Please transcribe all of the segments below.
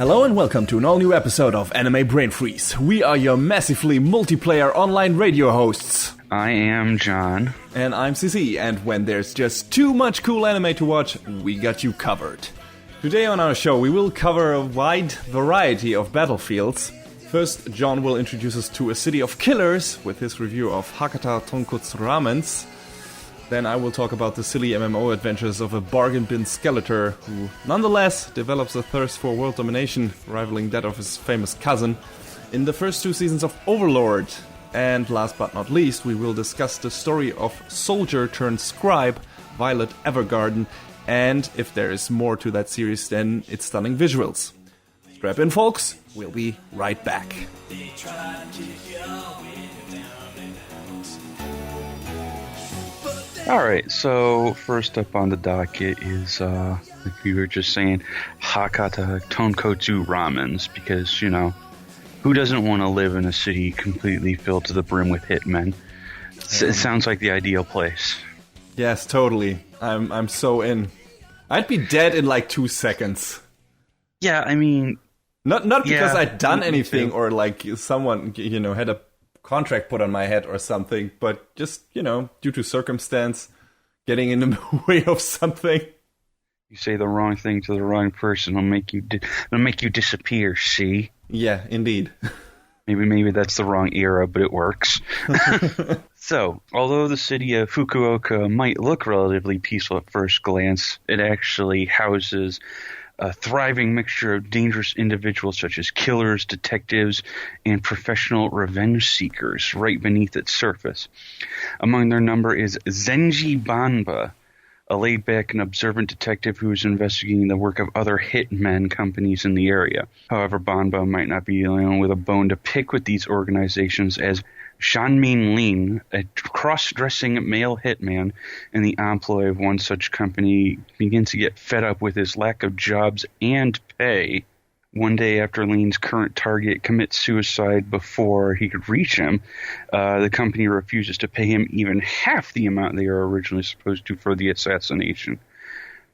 Hello and welcome to an all-new episode of Anime Brain Freeze. We are your massively multiplayer online radio hosts. I am John. And I'm CC, and when there's just too much cool anime to watch, we got you covered. Today on our show, we will cover a wide variety of battlefields. First, John will introduce us to a city of killers with his review of Hakata Tonkotsu Ramens. Then I will talk about the silly MMO adventures of a bargain bin Skeletor, who nonetheless develops a thirst for world domination, rivaling that of his famous cousin, in the first two seasons of Overlord. And last but not least, we will discuss the story of soldier turned scribe, Violet Evergarden, and if there is more to that series than its stunning visuals. Strap in, folks, we'll be right back. Alright, so first up on the docket is, like you were just saying, Hakata Tonkotsu Ramens, because, you know, who doesn't want to live in a city completely filled to the brim with hitmen? It sounds like the ideal place. Yes, totally. I'm so in. I'd be dead in like 2 seconds. Yeah, I mean... Not because I'd done anything or like someone, you know, had a contract put on my head or something, but just, you know, due to circumstance, getting in the way of something. You say the wrong thing to the wrong person, it'll make you disappear, see? Yeah, indeed. Maybe that's the wrong era, but it works. So, although the city of Fukuoka might look relatively peaceful at first glance, it actually houses a thriving mixture of dangerous individuals such as killers, detectives, and professional revenge seekers right beneath its surface. Among their number is Zenji Banba, a laid-back and observant detective who is investigating the work of other hitmen companies in the area. However, Banba might not be the only one with a bone to pick with these organizations, as Shanmin Lin, a cross-dressing male hitman in the employ of one such company, begins to get fed up with his lack of jobs and pay. One day after Lin's current target commits suicide before he could reach him, the company refuses to pay him even half the amount they are originally supposed to for the assassination.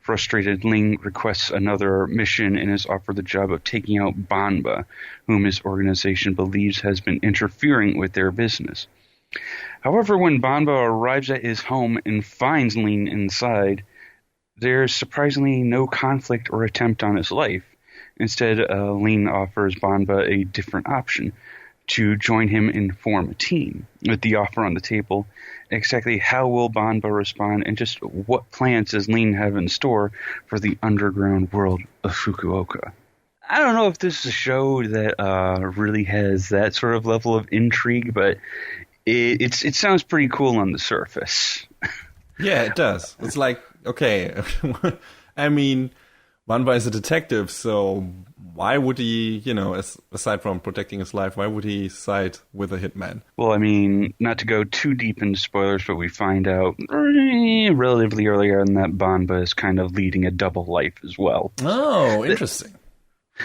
Frustrated, Ling requests another mission and is offered the job of taking out Banba, whom his organization believes has been interfering with their business. However, when Banba arrives at his home and finds Ling inside, there's surprisingly no conflict or attempt on his life. Instead, Ling offers Banba a different option, to join him and form a team. With the offer on the table, exactly how will Banba respond, and just what plans does Ling have in store for the underground world of Fukuoka? I don't know if this is a show that really has that sort of level of intrigue, but it sounds pretty cool on the surface. Yeah, it does. It's like, okay, I mean, Banba is a detective, so why would he, you know, aside from protecting his life, why would he side with a hitman? Well, I mean, not to go too deep into spoilers, but we find out relatively early on that Banba is kind of leading a double life as well. Oh, interesting.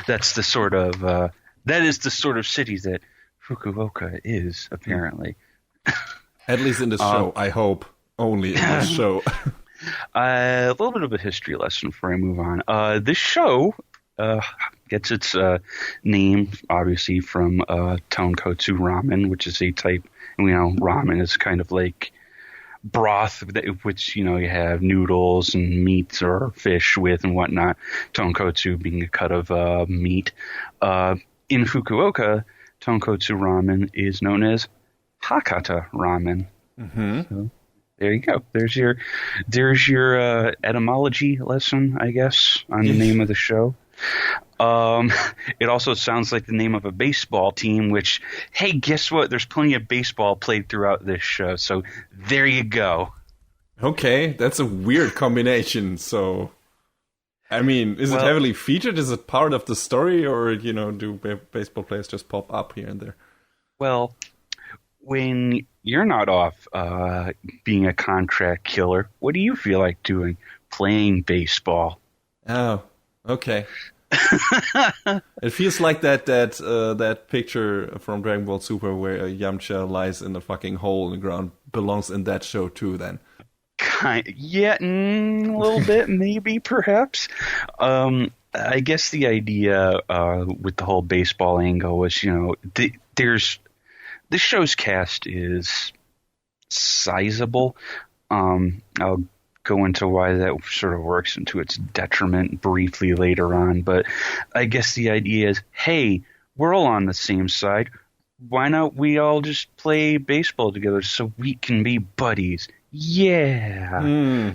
That's the sort of that is the sort of city that Fukuoka is, apparently. At least in this show, I hope. Only in this show. A little bit of a history lesson before I move on. This show gets its name, obviously, from Tonkotsu Ramen, which is a type, you know, ramen is kind of like broth, which, you know, you have noodles and meats or fish with and whatnot. Tonkotsu being a cut of meat. In Fukuoka, Tonkotsu Ramen is known as Hakata Ramen. Mm-hmm. So, there you go. There's your etymology lesson, I guess, on the name of the show. It also sounds like the name of a baseball team, which, hey, guess what? There's plenty of baseball played throughout this show, so there you go. Okay, that's a weird combination. So, I mean, is it heavily featured? Is it part of the story, or, you know, do baseball players just pop up here and there? Well, when you're not off being a contract killer, what do you feel like doing? Playing baseball. Oh, okay. It feels like that picture from Dragon Ball Super where Yamcha lies in a fucking hole in the ground belongs in that show too, then. Yeah, a little bit, maybe, perhaps. I guess the idea with the whole baseball angle was, this show's cast is sizable. I'll go into why that sort of works into its detriment briefly later on, but I guess the idea is, hey, we're all on the same side. Why not we all just play baseball together so we can be buddies? Yeah.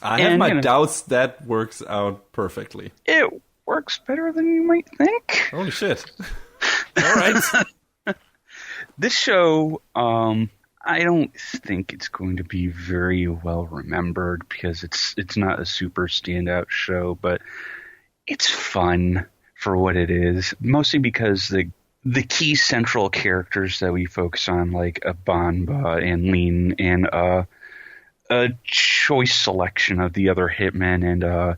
I have my doubts that works out perfectly. It works better than you might think. Holy shit. All right. This show, I don't think it's going to be very well remembered because it's not a super standout show, but it's fun for what it is. Mostly because the key central characters that we focus on, like Banba and Lin and a choice selection of the other hitmen and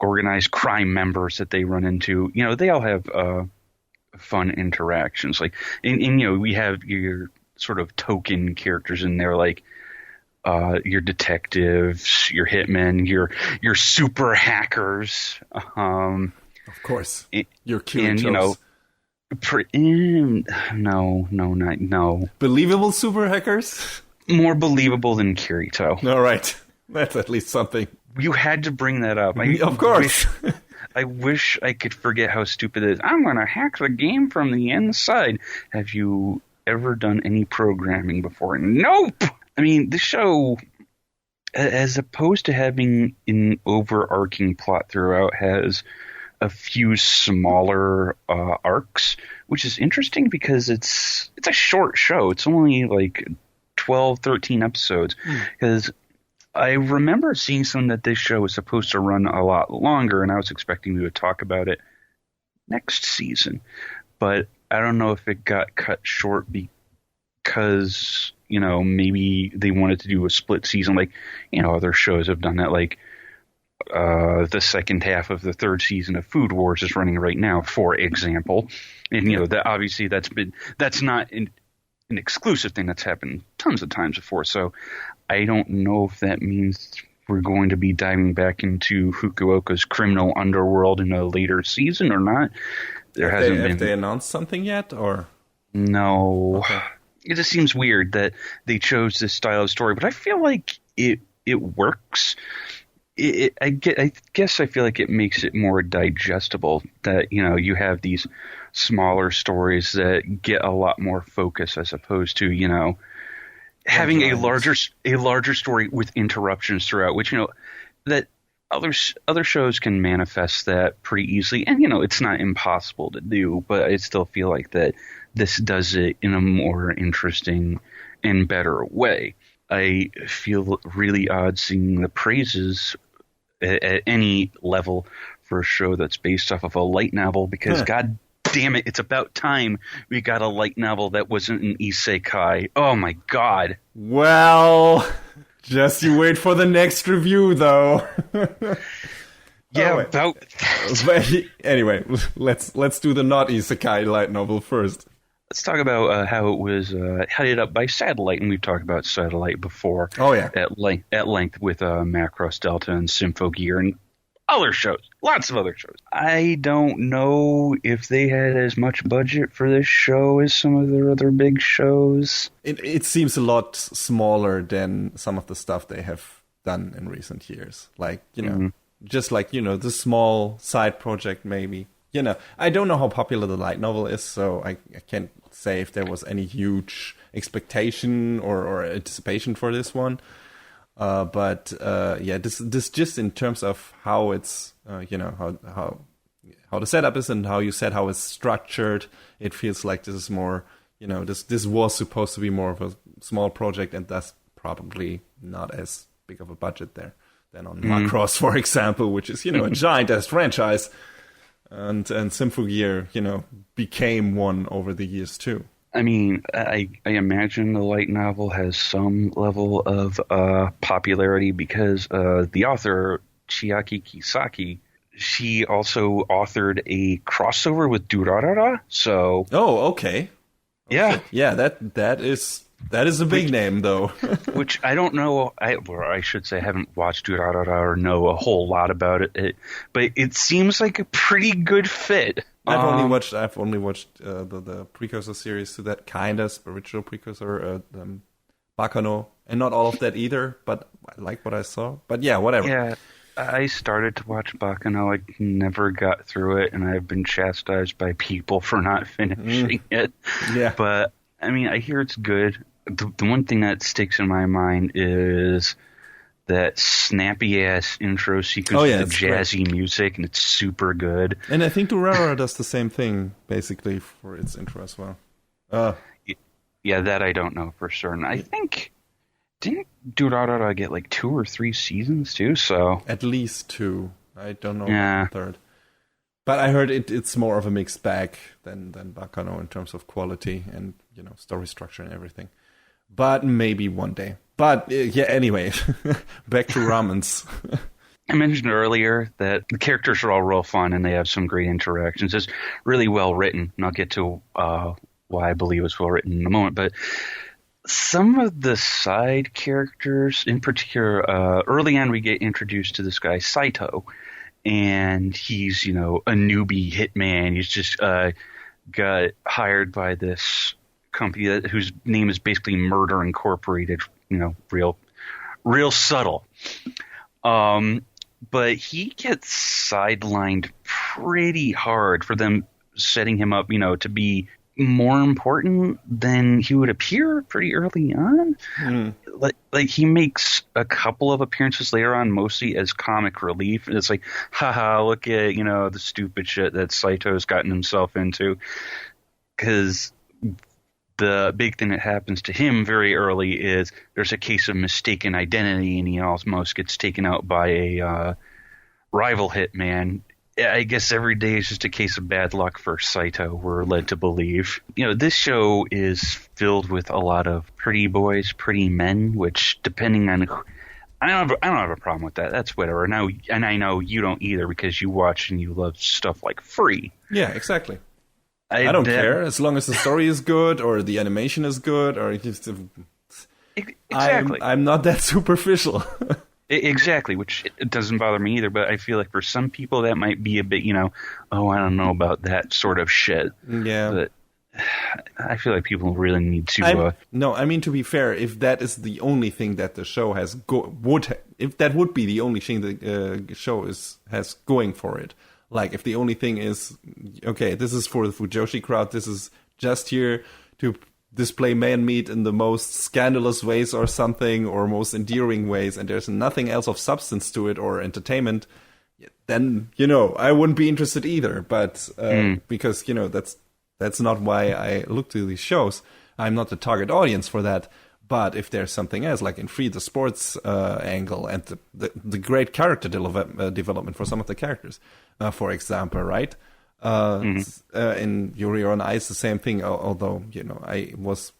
organized crime members that they run into, they all have fun interactions. Like, and we have your sort of token characters in there, like your detectives, your hitmen, your super hackers. Of course, your Kiritos. No. Believable super hackers? More believable than Kirito. All right. That's at least something. You had to bring that up. Of course. I wish I could forget how stupid it is. I'm going to hack the game from the inside. Have you ever done any programming before? Nope! I mean, the show, as opposed to having an overarching plot throughout, has a few smaller arcs, which is interesting because it's a short show. It's only like 12, 13 episodes. Because I remember seeing something that this show was supposed to run a lot longer, and I was expecting we would talk about it next season. But I don't know if it got cut short because, maybe they wanted to do a split season like, other shows have done that, like the second half of the third season of Food Wars is running right now, for example. And, that obviously that's not an exclusive thing that's happened tons of times before. So I don't know if that means we're going to be diving back into Fukuoka's criminal underworld in a later season or not. Have they announced something yet, or? No. Okay. It just seems weird that they chose this style of story, but I feel like it works. I guess I feel like it makes it more digestible that, you have these smaller stories that get a lot more focus as opposed to, having a larger story with interruptions throughout, which, that other shows can manifest that pretty easily. And, it's not impossible to do, but I still feel like that this does it in a more interesting and better way. I feel really odd seeing the praises at any level for a show that's based off of a light novel because God damn it, it's about time we got a light novel that wasn't an isekai. Oh my god. Well, just you wait for the next review though. Yeah, but anyway, let's do the not isekai light novel first. Let's talk about how it was headed up by Satellite, and we've talked about Satellite before. Oh yeah, at length with Macross Delta and Symphogear and other shows, lots of other shows. I don't know if they had as much budget for this show as some of their other big shows. It seems a lot smaller than some of the stuff they have done in recent years. Like just like the small side project maybe. I don't know how popular the light novel is, so I can't say if there was any huge expectation or anticipation for this one. But this just in terms of how it's, how the setup is and how you said how it's structured, it feels like this is more, this was supposed to be more of a small project and thus probably not as big of a budget there than on Macross, for example, which is, a giant-ass franchise. And Symphogear, became one over the years too. I mean, I imagine the light novel has some level of popularity because the author, Chiaki Kisaki, she also authored a crossover with Durarara, so... Oh, okay. Yeah. Yeah, that is That is a big name, though. Which I don't know, or I should say I haven't watched or know a whole lot about it, but it seems like a pretty good fit. I've only watched the precursor series to that kind of spiritual precursor, Bakano, and not all of that either, but I like what I saw. But yeah, whatever. Yeah, I started to watch Bakano. I never got through it, and I've been chastised by people for not finishing it. Yeah. But, I mean, I hear it's good. The one thing that sticks in my mind is that snappy-ass intro sequence with the jazzy music, and it's super good. And I think Durarara does the same thing, basically, for its intro as well. Yeah, that I don't know for certain. I think, didn't Durarara get like 2 or 3 seasons, too? So at least 2. I don't know about the third. But I heard it's more of a mixed bag than Bakano in terms of quality and, story structure and everything. But maybe one day. But, yeah, anyway, back to Ramens. I mentioned earlier that the characters are all real fun and they have some great interactions. It's really well written, and I'll get to why I believe it's well written in a moment. But some of the side characters, in particular, early on we get introduced to this guy, Saito, and he's, a newbie hitman. He's just got hired by this company whose name is basically Murder Incorporated, real subtle. But he gets sidelined pretty hard for them setting him up, to be more important than he would appear pretty early on. Like he makes a couple of appearances later on, mostly as comic relief. And it's like, haha, look at, the stupid shit that Saito's gotten himself into. Because the big thing that happens to him very early is there's a case of mistaken identity, and he almost gets taken out by a rival hitman. I guess every day is just a case of bad luck for Saito, we're led to believe. This show is filled with a lot of pretty boys, pretty men, which depending on I don't have a problem with that. That's whatever. Now, and I know you don't either because you watch and you love stuff like Free. Yeah, exactly. I don't care as long as the story is good or the animation is good or just, exactly. I'm not that superficial. Exactly, which it doesn't bother me either. But I feel like for some people that might be a bit, oh, I don't know about that sort of shit. Yeah. But I feel like people really need to. No, I mean to be fair, if that is the only thing that the show has if that would be the only thing the show has going for it. Like, if the only thing is, okay, this is for the Fujoshi crowd, this is just here to display man meat in the most scandalous ways or something, or most endearing ways, and there's nothing else of substance to it or entertainment, then, I wouldn't be interested either. But, because, that's not why I look to these shows. I'm not the target audience for that. But if there's something else, like in Free, the sports angle and the great character development for some of the characters, for example, right? In Yuri on Ice, the same thing, although, I was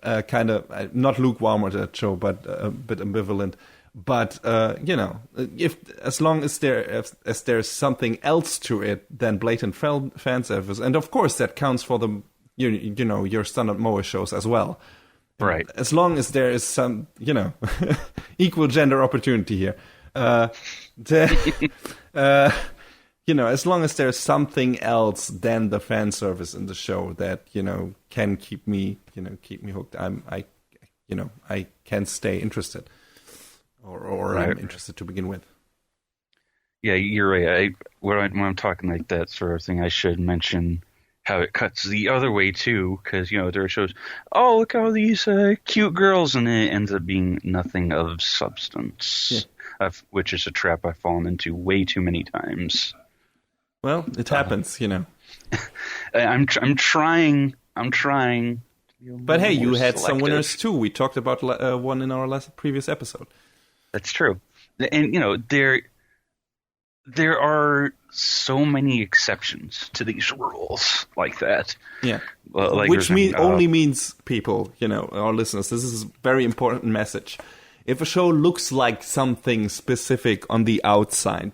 kind of, not lukewarm at that show, but a bit ambivalent. But, as long as there's something else to it than blatant fan service, and of course that counts for the, your standard Moe shows as well. Right. As long as there is some, equal gender opportunity here. As long as there's something else than the fan service in the show that, can keep me hooked, I can stay interested. Or right. I'm interested to begin with. Yeah, you're right. When I'm talking like that sort of thing, I should mention how it cuts the other way too, because there are shows, oh, look how these cute girls, and it ends up being nothing of substance, which is a trap I've fallen into way too many times. Well, it happens, I'm trying. But hey, you had some winners too. We talked about one in our previous episode. That's true, and there are so many exceptions to these rules like that. Yeah. Which only means, people, our listeners, this is a very important message. If a show looks like something specific on the outside,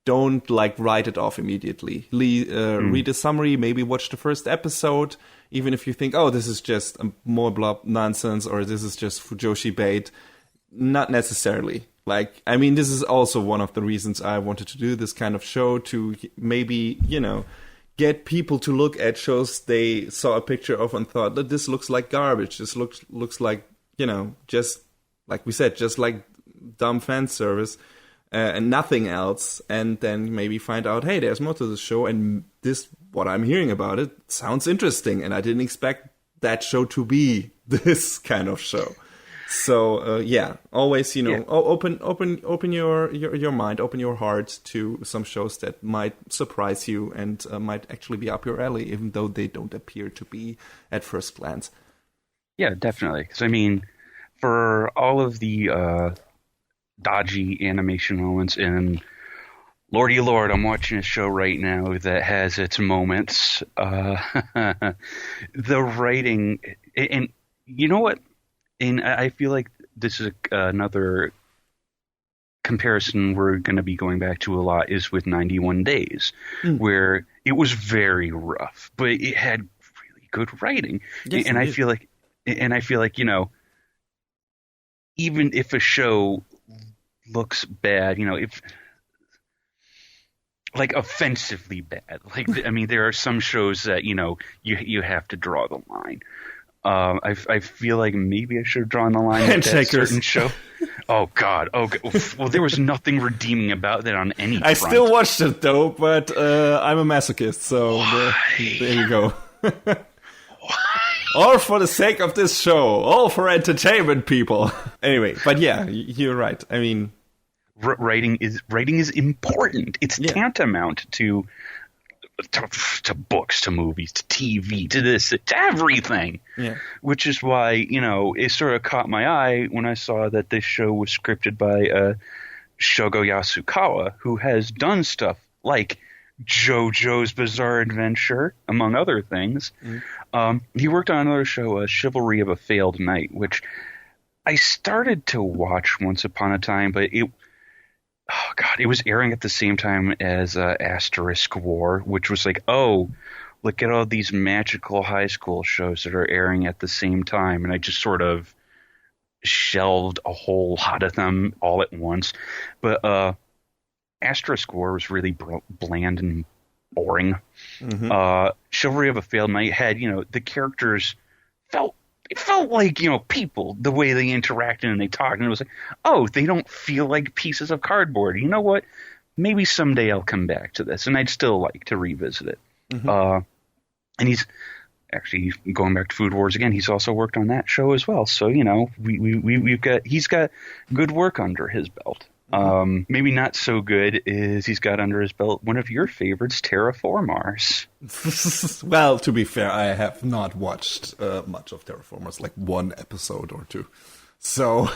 don't like write it off immediately. Read a summary, maybe watch the first episode, even if you think, oh, this is just more blah nonsense, or this is just Fujoshi bait. Not necessarily. Like, I mean, this is also one of the reasons I wanted to do this kind of show, to maybe, get people to look at shows they saw a picture of and thought that this looks like garbage. This looks like, just like we said, just like dumb fan service and nothing else. And then maybe find out, hey, there's more to the show, and what I'm hearing about it sounds interesting, and I didn't expect that show to be this kind of show. So always open your mind, open your heart to some shows that might surprise you and might actually be up your alley, even though they don't appear to be at first glance. Yeah, definitely. Because I mean, for all of the dodgy animation moments in Lordy Lord, I'm watching a show right now that has its moments. The writing, and you know what? And I feel like this is another comparison we're going to be going back to a lot, is with 91 Days, where it was very rough, but it had really good writing. Yes, and I feel like, even if a show looks bad, if like offensively bad, like, I mean, there are some shows that, you have to draw the line. I feel like maybe I should have drawn the line at that certain show. Oh God! Well, there was nothing redeeming about that on any front. I still watched it though, but I'm a masochist, so there you go. All for the sake of this show, all for entertainment, people. Anyway, but yeah, you're right. I mean, writing is important. It's tantamount to books, to movies, to TV, to this, to everything. Yeah. Which is why, it sort of caught my eye when I saw that this show was scripted by Shogo Yasukawa, who has done stuff like JoJo's Bizarre Adventure, among other things. He worked on another show, Chivalry of a Failed Knight, which I started to watch once upon a time, but it was airing at the same time as Asterisk War, which was like, oh, look at all these magical high school shows that are airing at the same time. And I just sort of shelved a whole lot of them all at once. But Asterisk War was really bland and boring. Chivalry of a Failed Knight had, the characters felt like, people, the way they interacted and they talked. And it was like, oh, they don't feel like pieces of cardboard. You know what? Maybe someday I'll come back to this, and I'd still like to revisit it. And he's actually going back to Food Wars again. He's also worked on that show as well. So, he's got good work under his belt. Maybe not so good is he's got under his belt one of your favorites, Terraformars. Well, to be fair, I have not watched much of Terraformars, like one episode or two. So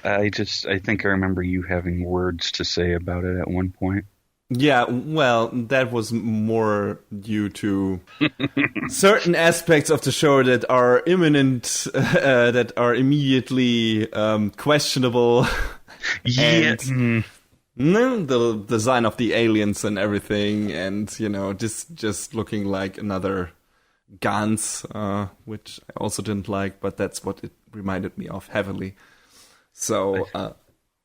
I think I remember you having words to say about it at one point. Yeah, well, that was more due to certain aspects of the show that are imminent, that are immediately questionable. Yeah. The design of the aliens and everything, and just looking like another Gans, which I also didn't like, but that's what it reminded me of heavily. So,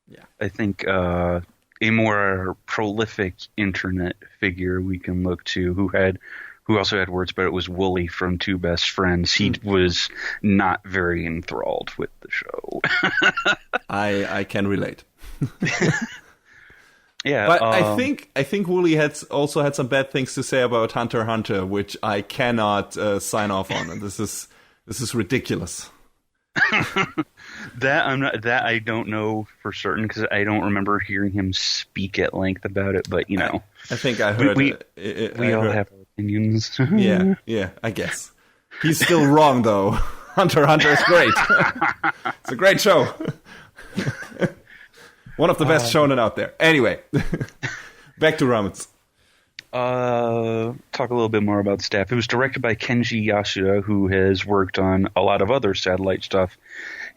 yeah. I think a more prolific internet figure we can look to, who also had words about it, was Wooly from Two Best Friends. He was not very enthralled with the show. I can relate. Yeah, but I think Wooly also had some bad things to say about Hunter x Hunter, which I cannot sign off on, and this is ridiculous. That I don't know for certain, because I don't remember hearing him speak at length about it. But I think I heard we all have opinions. yeah, I guess he's still wrong though. Hunter x Hunter is great. It's a great show. One of the best shonen out there. Anyway, back to Ramens. Talk a little bit more about the staff. It was directed by Kenji Yasuda, who has worked on a lot of other satellite stuff,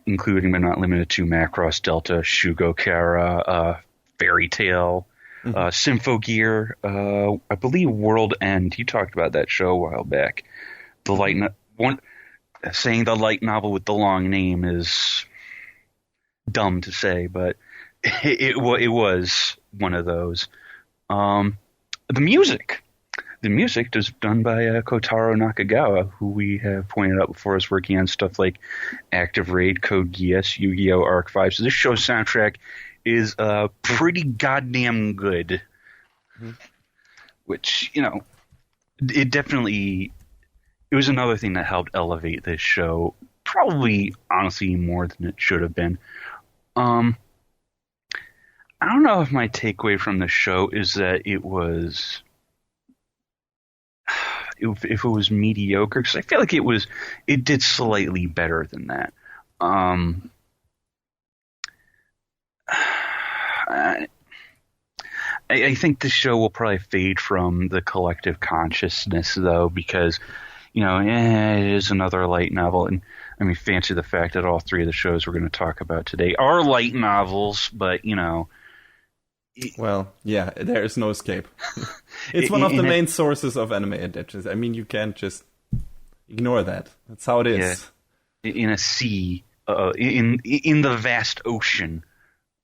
including but not limited to Macross Delta, Shugo Kara, Fairy Tail, Symphogear, I believe World End. You talked about that show a while back. The saying the light novel with the long name is dumb to say, but it was one of those. The music is done by Kotaro Nakagawa, who we have pointed out before is working on stuff like Active Raid, Code Geass, Yu-Gi-Oh! Arc 5. So this show's soundtrack is pretty goddamn good. Mm-hmm. Which, it was another thing that helped elevate this show, probably, honestly, more than it should have been. I don't know if my takeaway from the show is that it was... if it was mediocre, because I feel like it did slightly better than that. I think the show will probably fade from the collective consciousness, though, because, it is another light novel. And, I mean, fancy the fact that all three of the shows we're going to talk about today are light novels, but, well, yeah, there is no escape. It's one of the main sources of anime adaptions. I mean, you can't just ignore that. That's how it is. Yeah. In a sea, in the vast ocean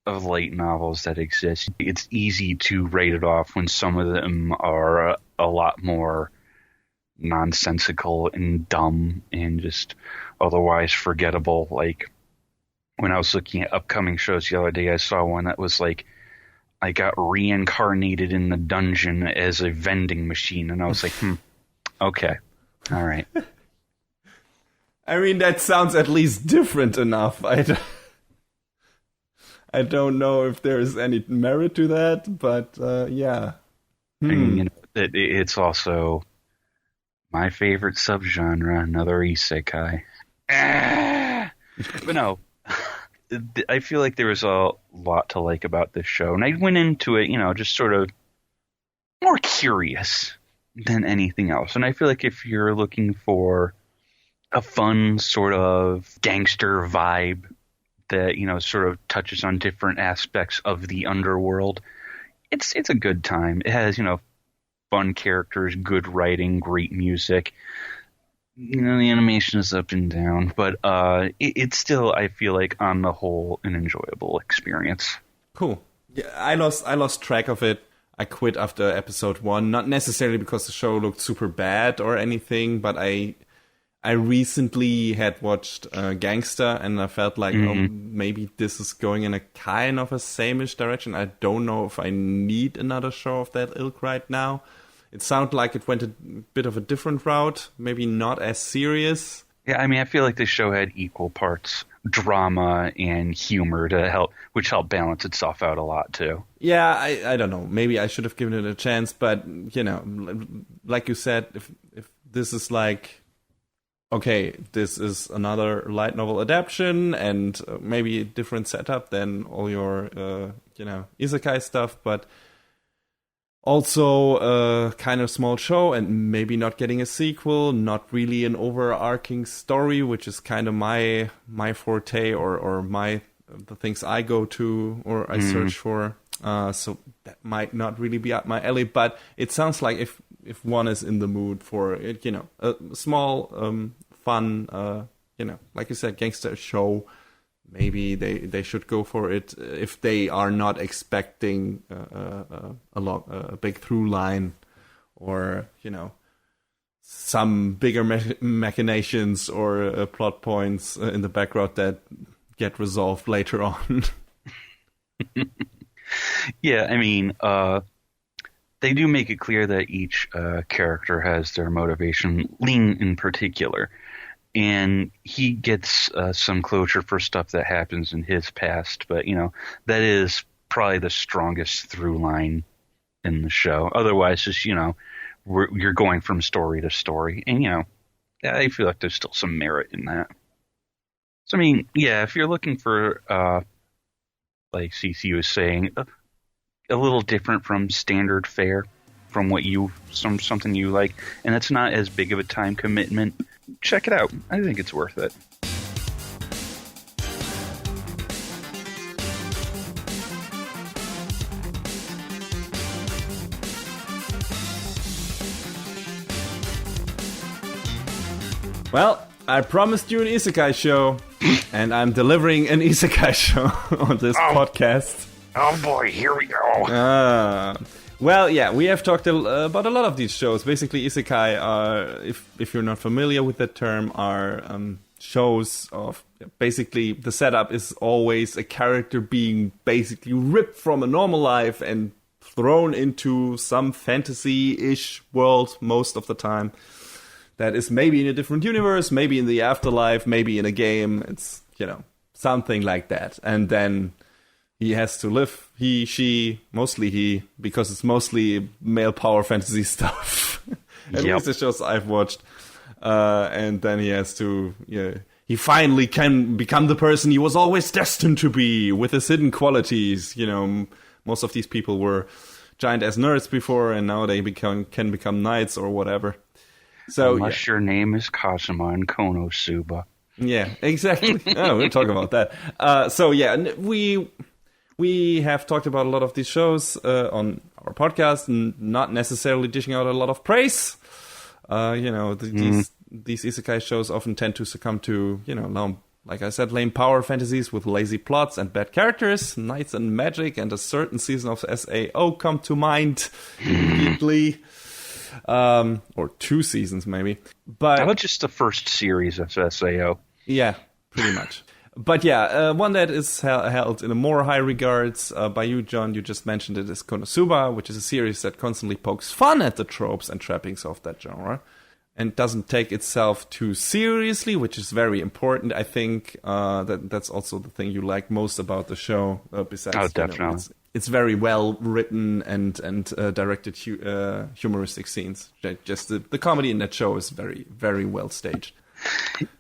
of light novels that exist, it's easy to write it off when some of them are a lot more nonsensical and dumb and just otherwise forgettable. Like, when I was looking at upcoming shows the other day, I saw one that was like, I got reincarnated in the dungeon as a vending machine, and I was like, okay, all right. I mean, that sounds at least different enough. I don't know if there's any merit to that, but yeah. And, it's also my favorite subgenre, another Isekai. But no. I feel like there was a lot to like about this show, and I went into it, just sort of more curious than anything else. And I feel like if you're looking for a fun sort of gangster vibe that, sort of touches on different aspects of the underworld, it's a good time. It has, fun characters, good writing, great music. The animation is up and down, but it's still, I feel like, on the whole, an enjoyable experience. Cool. Yeah, I lost track of it. I quit after episode 1, not necessarily because the show looked super bad or anything, but I recently had watched Gangsta, and I felt like, maybe this is going in a kind of a same-ish direction. I don't know if I need another show of that ilk right now. It sounded like it went a bit of a different route, maybe not as serious. Yeah, I mean, I feel like this show had equal parts drama and humor which helped balance itself out a lot too. Yeah, I don't know. Maybe I should have given it a chance, but like you said, if this is like, okay, this is another light novel adaptation and maybe a different setup than all your Isekai stuff, but also a kind of small show and maybe not getting a sequel, not really an overarching story, which is kind of my forte or the things I go to or I search for. So that might not really be up my alley, but it sounds like if one is in the mood for it, a small, fun, like you said, gangster show, maybe they should go for it if they are not expecting a big through line or some bigger machinations or plot points in the background that get resolved later on. Yeah, I mean, they do make it clear that each character has their motivation. Ling in particular. And he gets some closure for stuff that happens in his past, but that is probably the strongest through line in the show. Otherwise, just you're going from story to story, and I feel like there's still some merit in that. So I mean, yeah, if you're looking for, like CC was saying, a little different from standard fare, from what something you like, and it's not as big of a time commitment, check it out. I think it's worth it. Well, I promised you an Isekai show, and I'm delivering an Isekai show on this podcast. Oh boy, here we go. Well, yeah, we have talked about a lot of these shows. Basically, Isekai are, if you're not familiar with that term, are shows of, basically, the setup is always a character being basically ripped from a normal life and thrown into some fantasy-ish world most of the time. That is maybe in a different universe, maybe in the afterlife, maybe in a game. It's, something like that. And then he has to live, he, she, mostly he, because it's mostly male power fantasy stuff. At least the shows I've watched. And then he has to, he finally can become the person he was always destined to be, with his hidden qualities. Most of these people were giant-ass nerds before, and now they can become knights or whatever. So, unless your name is Kazuma in Konosuba. Yeah, exactly. We'll talk about that. We have talked about a lot of these shows on our podcast, and not necessarily dishing out a lot of praise. These isekai shows often tend to succumb to, like I said, lame power fantasies with lazy plots and bad characters. Knights and magic and a certain season of SAO come to mind immediately. Or 2 seasons maybe. But how about just the first series of SAO? Yeah, pretty much. But one that is held in a more high regards by you, John, you just mentioned it, is Konosuba, which is a series that constantly pokes fun at the tropes and trappings of that genre, and doesn't take itself too seriously, which is very important. I think that's also the thing you like most about the show. Besides, definitely. It's very well written and directed humoristic scenes. Just the comedy in that show is very, very well staged.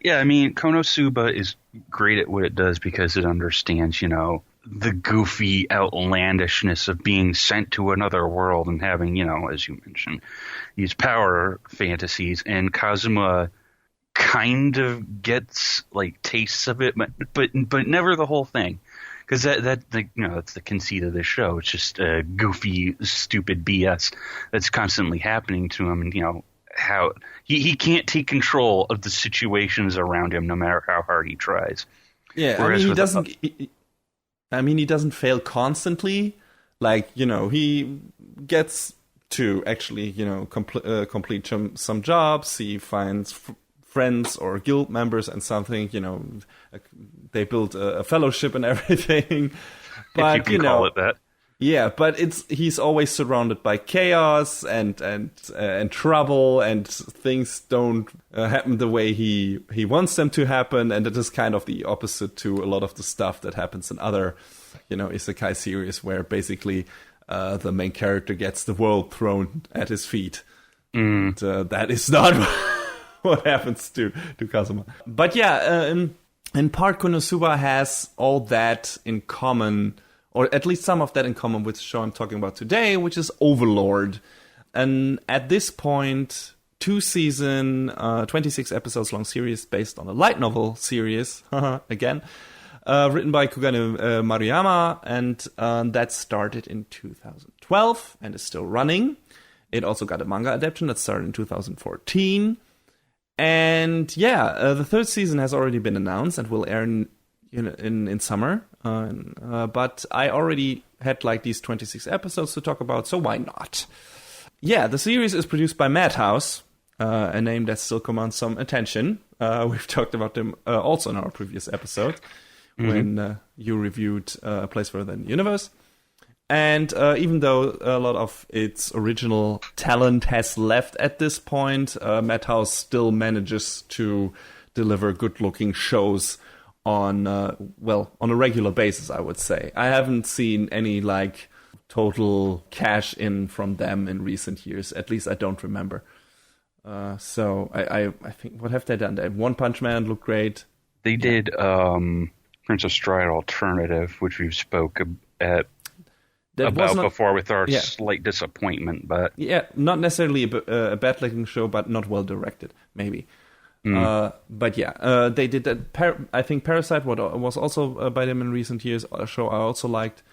Yeah, I mean, Konosuba is great at what it does because it understands, the goofy outlandishness of being sent to another world and having, as you mentioned, these power fantasies. And Kazuma kind of gets tastes of it, but never the whole thing. Because that's the conceit of the show. It's just goofy, stupid BS that's constantly happening to him, and how he can't take control of the situations around him, no matter how hard he tries. Yeah, whereas he doesn't. He doesn't fail constantly. He gets to actually, complete some jobs. He finds friends or guild members and something, they build a fellowship and everything. But, if you can call it that. Yeah, but he's always surrounded by chaos and trouble, and things don't happen the way he wants them to happen, and it is kind of the opposite to a lot of the stuff that happens in other, isekai series, where basically the main character gets the world thrown at his feet. And that is not what happens to Kazuma. But in part, Konosuba has all that in common, or at least some of that in common with the show I'm talking about today, which is Overlord. And at this point, 2-season, 26 episodes long series based on a light novel series, again, written by Kugane Maruyama, and that started in 2012 and is still running. It also got a manga adaptation that started in 2014. And the 3rd season has already been announced and will air in summer. But I already had these 26 episodes to talk about, so why not? Yeah, the series is produced by Madhouse, a name that still commands some attention. We've talked about them also in our previous episode, when you reviewed A Place Further in the Universe. And even though a lot of its original talent has left at this point, Madhouse still manages to deliver good-looking shows on a regular basis, I would say. I haven't seen any total cash in from them in recent years. At least I don't remember. So I think, what have they done? One Punch Man looked great. They did Princess Stride Alternative, which we've spoke about before with our slight disappointment. But not necessarily a bad-looking show, but not well-directed, maybe. They did that. I think Parasite was also by them in recent years, a show I also liked.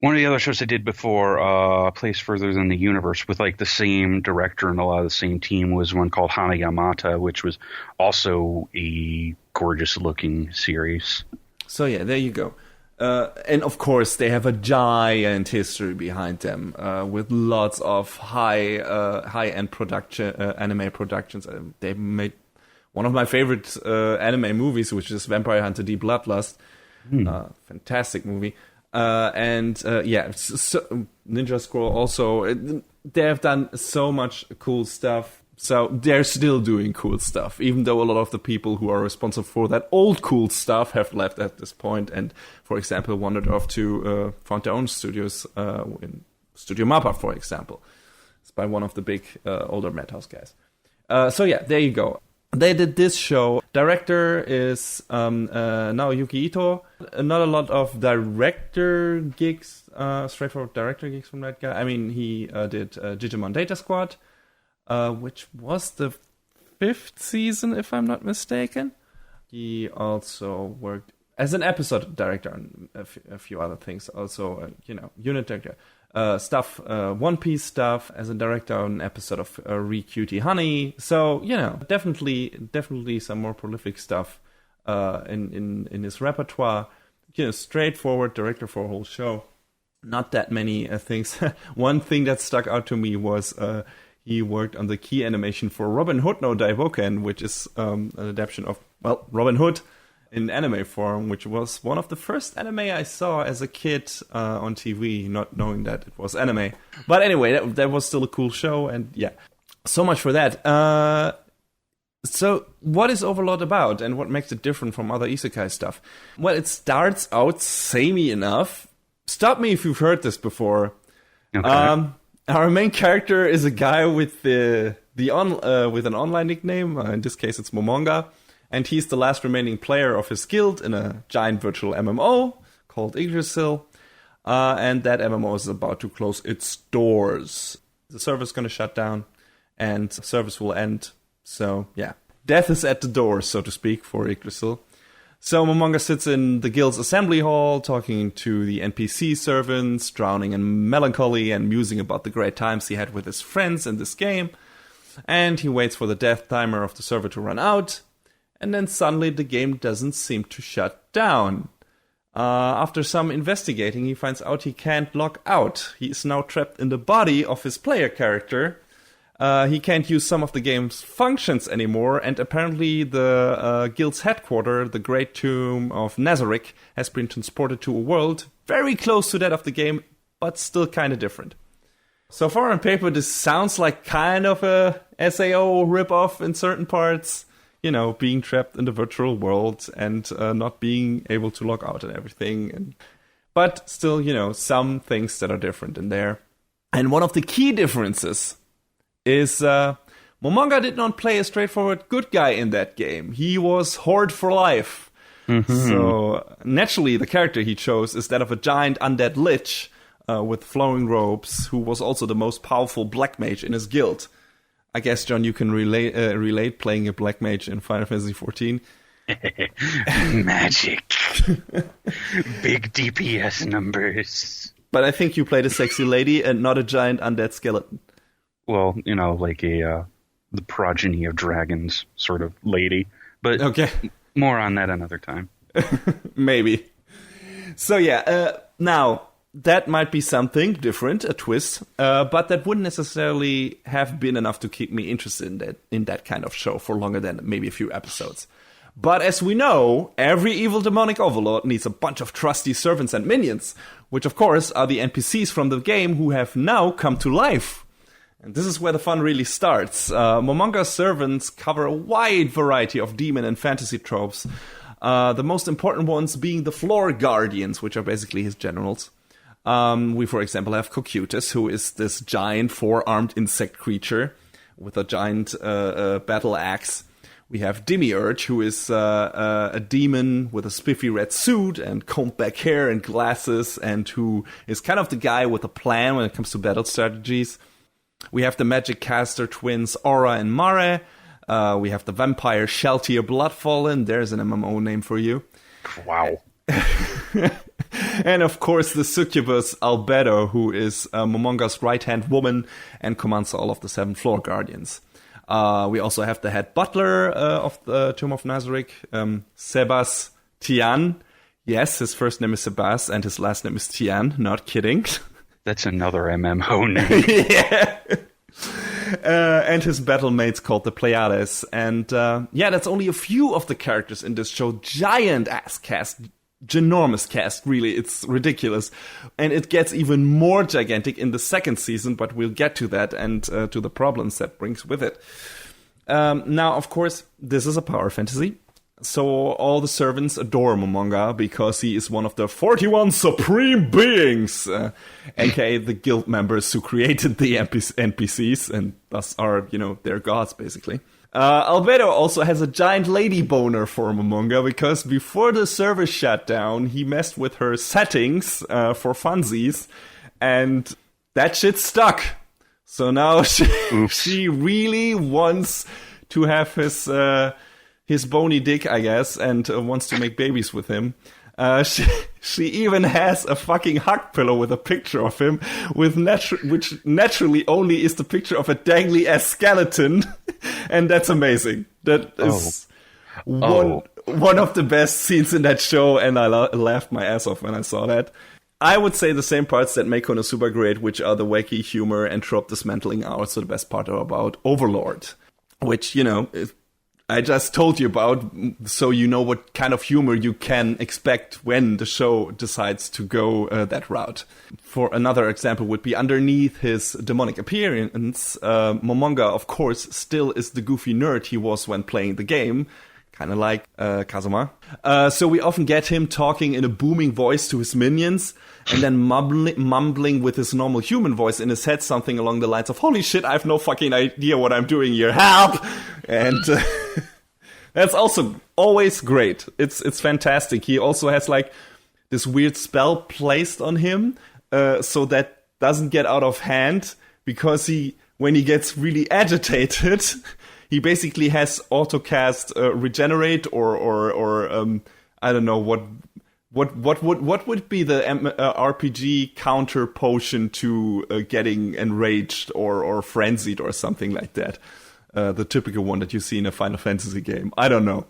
One of the other shows I did before, A Place Further Than the Universe, with like the same director and a lot of the same team, was one called Hana Yamata, which was also a gorgeous looking series. So yeah, there you go. And of course, they have a giant history behind them, with lots of high-end production, anime productions. They made one of my favorite anime movies, which is Vampire Hunter D Bloodlust. Fantastic movie. Ninja Scroll also, they have done so much cool stuff. So they're still doing cool stuff, even though a lot of the people who are responsible for that old cool stuff have left at this point and, for example, wandered off to found their own studios, in Studio Mappa, for example. It's by one of the big older Madhouse guys. So yeah, there you go. They did this show. Director is Naoyuki Ito. Not a lot of director gigs, straightforward director gigs from that guy. I mean, he did Digimon Data Squad, which was the 5th season, if I'm not mistaken. He also worked as an episode director on a few other things. Also, unit director. Stuff, One Piece stuff, as a director on an episode of Re Cutie Honey. So, definitely some more prolific stuff in his repertoire. Straightforward director for a whole show. Not that many things. One thing that stuck out to me was he worked on the key animation for Robin Hood no Daiboken, which is an adaptation of, Robin Hood in anime form, which was one of the first anime I saw as a kid on TV, not knowing that it was anime. But anyway, that was still a cool show, and yeah, so much for that. So what is Overlord about, and what makes it different from other isekai stuff? Well, it starts out samey enough. Stop me if you've heard this before. Okay. Our main character is a guy with with an online nickname. In this case, it's Momonga. And he's the last remaining player of his guild in a giant virtual MMO called Yggdrasil. And that MMO is about to close its doors. The server's going to shut down and service will end. So, yeah. Death is at the door, so to speak, for Yggdrasil. So Momonga sits in the guild's assembly hall, talking to the NPC servants, drowning in melancholy and musing about the great times he had with his friends in this game. And he waits for the death timer of the server to run out. And then suddenly the game doesn't seem to shut down. After some investigating, he finds out he can't log out. He is now trapped in the body of his player character. He can't use some of the game's functions anymore, and apparently the guild's headquarters, the Great Tomb of Nazarick, has been transported to a world very close to that of the game, but still kind of different. So far on paper, this sounds like kind of a SAO ripoff in certain parts. Being trapped in the virtual world and not being able to log out and everything. But still, some things that are different in there. And one of the key differences is Momonga did not play a straightforward good guy in that game. He was Horde for life. Mm-hmm. So naturally, the character he chose is that of a giant undead lich with flowing robes, who was also the most powerful black mage in his guild. I guess, John, you can relate playing a black mage in Final Fantasy XIV. Magic. Big DPS numbers. But I think you played a sexy lady and not a giant undead skeleton. Well, like the progeny of dragons sort of lady. But okay. More on that another time. Maybe. So yeah, now... that might be something different, a twist, but that wouldn't necessarily have been enough to keep me interested in that kind of show for longer than maybe a few episodes. But as we know, every evil demonic overlord needs a bunch of trusty servants and minions, which of course are the NPCs from the game who have now come to life. And this is where the fun really starts. Momonga's servants cover a wide variety of demon and fantasy tropes, the most important ones being the floor guardians, which are basically his generals. We, for example, have Cocytus, who is this giant four-armed insect creature with a giant battle axe. We have Demiurge, who is a demon with a spiffy red suit and combed back hair and glasses, and who is kind of the guy with a plan when it comes to battle strategies. We have the magic caster twins Aura and Mare. We have the vampire Sheltier Bloodfallen. There's an MMO name for you. Wow. And of course, the succubus Albedo, who is Momonga's right-hand woman and commands all of the 7 floor guardians. We also have the head butler of the Tomb of Nazarick, Sebastian. Yes, his first name is Sebas and his last name is Tian. Not kidding. That's another MMO name. Yeah. And his battle mates called the Pleiades. And that's only a few of the characters in this show. Giant ass cast. Ginormous cast, really. It's ridiculous. And it gets even more gigantic in the second season, but we'll get to that and to the problems that brings with it. Now, of course, this is a power fantasy. So all the servants adore Momonga because he is one of the 41 supreme beings, aka the guild members who created the NPCs and thus are, their gods, basically. Albedo also has a giant lady boner for Momonga because before the server shut down, he messed with her settings for funsies, and that shit stuck. So now she really wants to have his bony dick, I guess, and wants to make babies with him. She even has a fucking hug pillow with a picture of him, which naturally only is the picture of a dangly ass skeleton, and that's amazing. That is one of the best scenes in that show, and I laughed my ass off when I saw that. I would say the same parts that make Konosuba great, which are the wacky humor and trope dismantling, are also the best part about Overlord, which, I just told you about, so you know what kind of humor you can expect when the show decides to go that route. For another example would be underneath his demonic appearance, Momonga, of course, still is the goofy nerd he was when playing the game, kind of like Kazuma. So we often get him talking in a booming voice to his minions, and then mumbling with his normal human voice in his head something along the lines of, holy shit, I have no fucking idea what I'm doing here, help! And that's also always great. It's fantastic. He also has like this weird spell placed on him, so that doesn't get out of hand, because when he gets really agitated, he basically has autocast regenerate or I don't know what would be the RPG counter potion to getting enraged or frenzied or something like that. The typical one that you see in a Final Fantasy game. I don't know.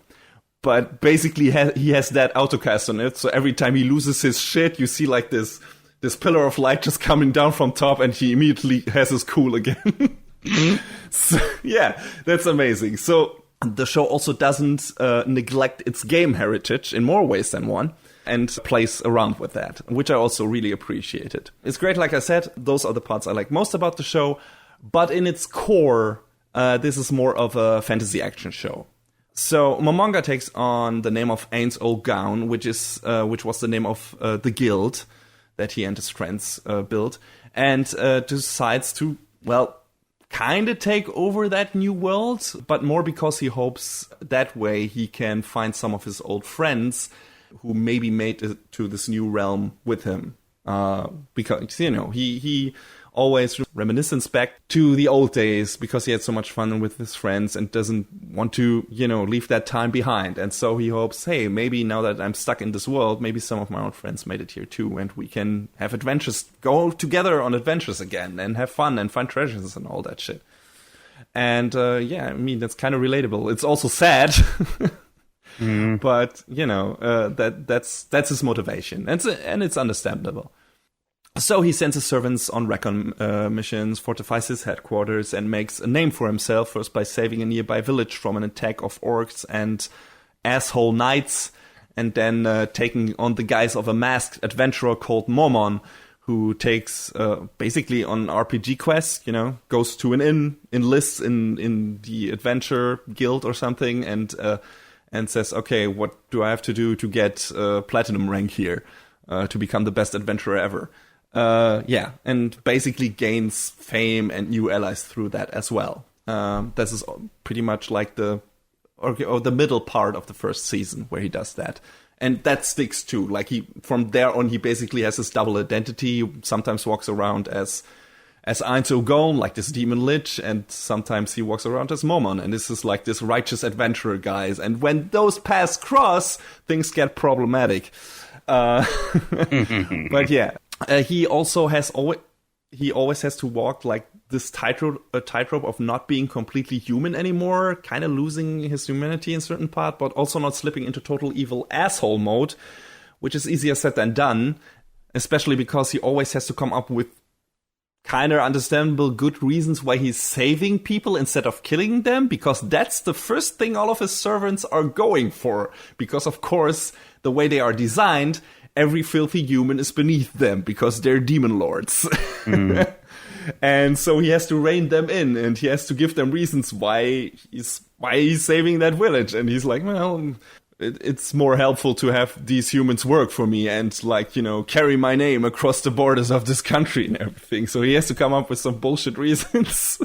But basically he has that autocast on it, so every time he loses his shit, you see like this pillar of light just coming down from top, and he immediately has his cool again. So, yeah, that's amazing. So the show also doesn't neglect its game heritage in more ways than one, and plays around with that, which I also really appreciated. It's great, like I said, those are the parts I like most about the show, but in its core, this is more of a fantasy action show. So Momonga takes on the name of Ain's Old Gown, which was the name of the guild that he and his friends built, and decides to, kind of take over that new world, but more because he hopes that way he can find some of his old friends who maybe made it to this new realm with him. Because, he always reminiscence back to the old days because he had so much fun with his friends and doesn't want to, leave that time behind. And so he hopes, hey, maybe now that I'm stuck in this world, maybe some of my old friends made it here too, and we can have adventures, go together on adventures again and have fun and find treasures and all that shit. And that's kind of relatable. It's also sad. But, that's his motivation. And it's understandable. So he sends his servants on recon missions, fortifies his headquarters, and makes a name for himself, first by saving a nearby village from an attack of orcs and asshole knights, and then taking on the guise of a masked adventurer called Momon, who takes basically on RPG quests, goes to an inn, enlists in the adventure guild or something, and says, okay, what do I have to do to get platinum rank here to become the best adventurer ever? And basically gains fame and new allies through that as well. This is pretty much like the middle part of the first season where he does that. And that sticks too. Like from there on, he basically has his double identity. He sometimes walks around as Einzelgolm, like this demon lich, and sometimes he walks around as Momon, and this is like this righteous adventurer guys. And when those paths cross, things get problematic. But yeah, he always has to walk like this tightrope of not being completely human anymore, kind of losing his humanity in certain part, but also not slipping into total evil asshole mode, which is easier said than done, especially because he always has to come up with kind of understandable good reasons why he's saving people instead of killing them, because that's the first thing all of his servants are going for. Because, of course, the way they are designed, every filthy human is beneath them because they're demon lords. And so he has to rein them in, and he has to give them reasons why he's saving that village. And he's like, well, it's more helpful to have these humans work for me and, like, you know, carry my name across the borders of this country and everything. So he has to come up with some bullshit reasons,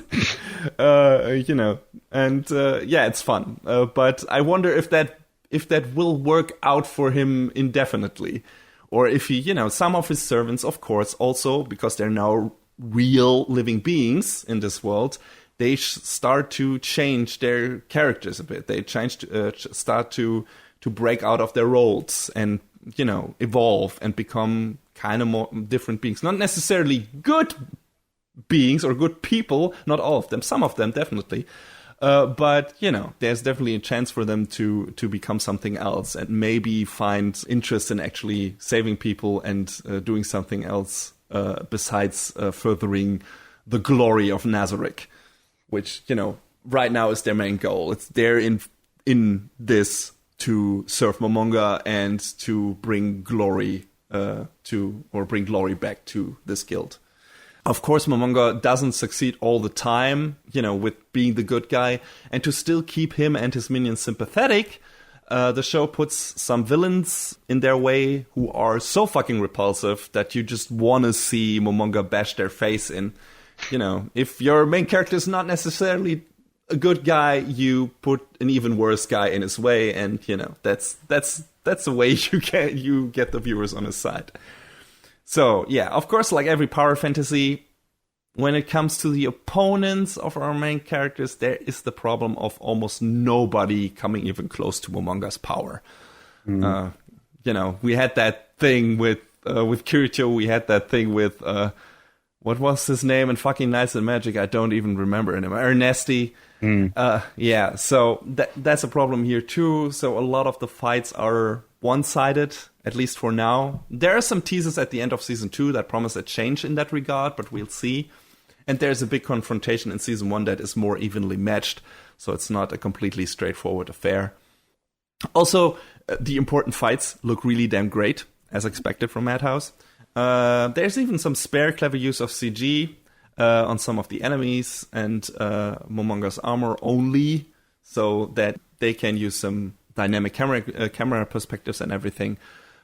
you know. And yeah, it's fun. But I wonder if that will work out for him indefinitely, or if he, you know, some of his servants, of course, also because they're now real living beings in this world, they start to change their characters a bit. They start to break out of their roles and, you know, evolve and become kind of more different beings. Not necessarily good beings or good people, not all of them, some of them definitely. But, you know, there's definitely a chance for them to become something else and maybe find interest in actually saving people and doing something else besides furthering the glory of Nazarick, which, you know, right now is their main goal. It's they're in this to serve Momonga and to bring glory bring glory back to this guild. Of course, Momonga doesn't succeed all the time, you know, with being the good guy, and to still keep him and his minions sympathetic, the show puts some villains in their way who are so fucking repulsive that you just want to see Momonga bash their face in. You know, if your main character is not necessarily a good guy, you put an even worse guy in his way, and, you know, that's the way you get the viewers on his side. So, yeah, of course, like every power fantasy, when it comes to the opponents of our main characters, there is the problem of almost nobody coming even close to Momonga's power. You know, we had that thing with Kirito, we had that thing with, what was his name in fucking Knights and Magic? I don't even remember anymore. Ernesty. Yeah, so that's a problem here too. So a lot of the fights are one-sided, at least for now. There are some teasers at the end of Season 2 that promise a change in that regard, but we'll see. And there's a big confrontation in Season 1 that is more evenly matched, so it's not a completely straightforward affair. Also, the important fights look really damn great, as expected from Madhouse. There's even some spare clever use of CG on some of the enemies and Momonga's armor only, so that they can use some dynamic camera perspectives and everything.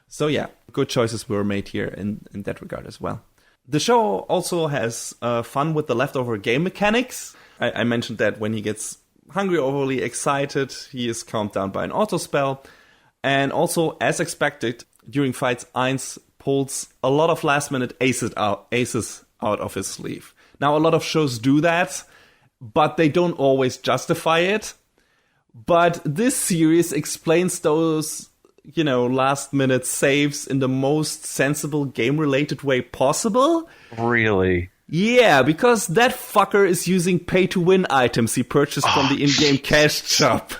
So yeah, good choices were made here in that regard as well. The show also has fun with the leftover game mechanics. I mentioned that when he gets hungry or overly excited, he is calmed down by an auto spell. And also, as expected, during fights, Ainz pulls a lot of last-minute aces out of his sleeve. Now, a lot of shows do that, but they don't always justify it. But this series explains those, you know, last-minute saves in the most sensible game-related way possible. Really? Yeah, because that fucker is using pay-to-win items he purchased from the in-game cash shop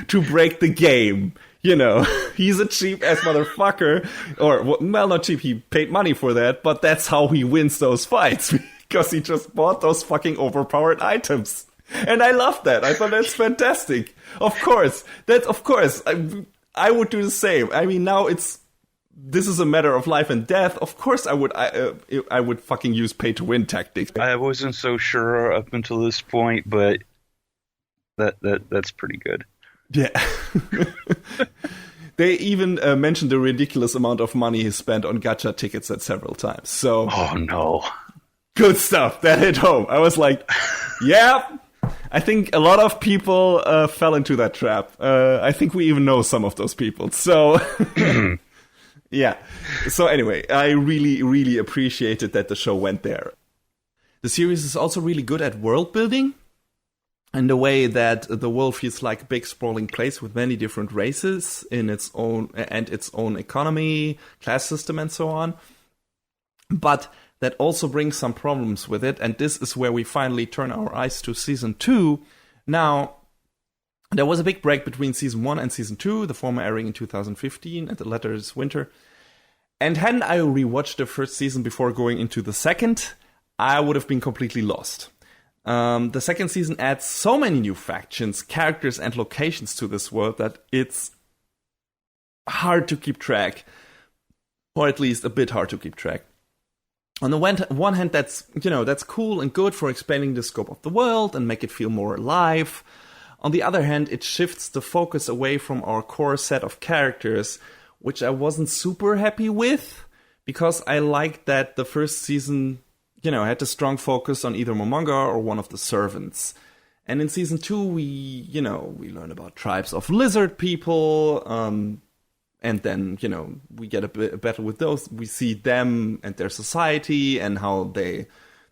to break the game. You know, he's a cheap-ass motherfucker. Or, well, not cheap, he paid money for that, but that's how he wins those fights. Because he just bought those fucking overpowered items. And I love that. I thought that's fantastic. Of course. I would do the same. I mean, now this is a matter of life and death. Of course I would fucking use pay-to-win tactics. I wasn't so sure up until this point, but that's pretty good. Yeah. They even mentioned the ridiculous amount of money he spent on gacha tickets at several times. So, oh no. Good stuff. That hit home. I was like, yeah, I think a lot of people fell into that trap. I think we even know some of those people. So, yeah. So anyway, I really, really appreciated that the show went there. The series is also really good at world building. in the way that the world feels like a big sprawling place with many different races in its own economy, class system, and so on. But that also brings some problems with it, and this is where we finally turn our eyes to Season 2. Now, there was a big break between Season 1 and Season 2, the former airing in 2015 and the latter this winter. And hadn't I rewatched the first season before going into the second, I would have been completely lost. The second season adds so many new factions, characters, and locations to this world that it's hard to keep track, or at least a bit hard to keep track. On the one hand, that's cool and good for expanding the scope of the world and make it feel more alive. On the other hand, it shifts the focus away from our core set of characters, which I wasn't super happy with, because I liked that the first season, had a strong focus on either Momonga or one of the servants. And in Season 2, we learn about tribes of lizard people, and then, we get a battle with those. We see them and their society and how they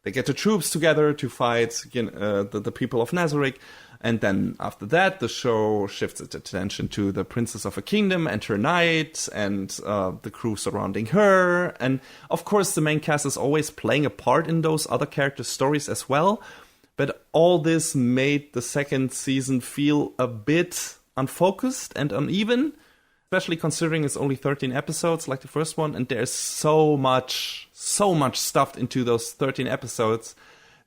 get the troops together to fight the people of Nazarick. And then after that, the show shifts its attention to the princess of a kingdom and her knight and the crew surrounding her. And of course, the main cast is always playing a part in those other characters' stories as well. But all this made the second season feel a bit unfocused and uneven, especially considering it's only 13 episodes like the first one. And there's so much stuffed into those 13 episodes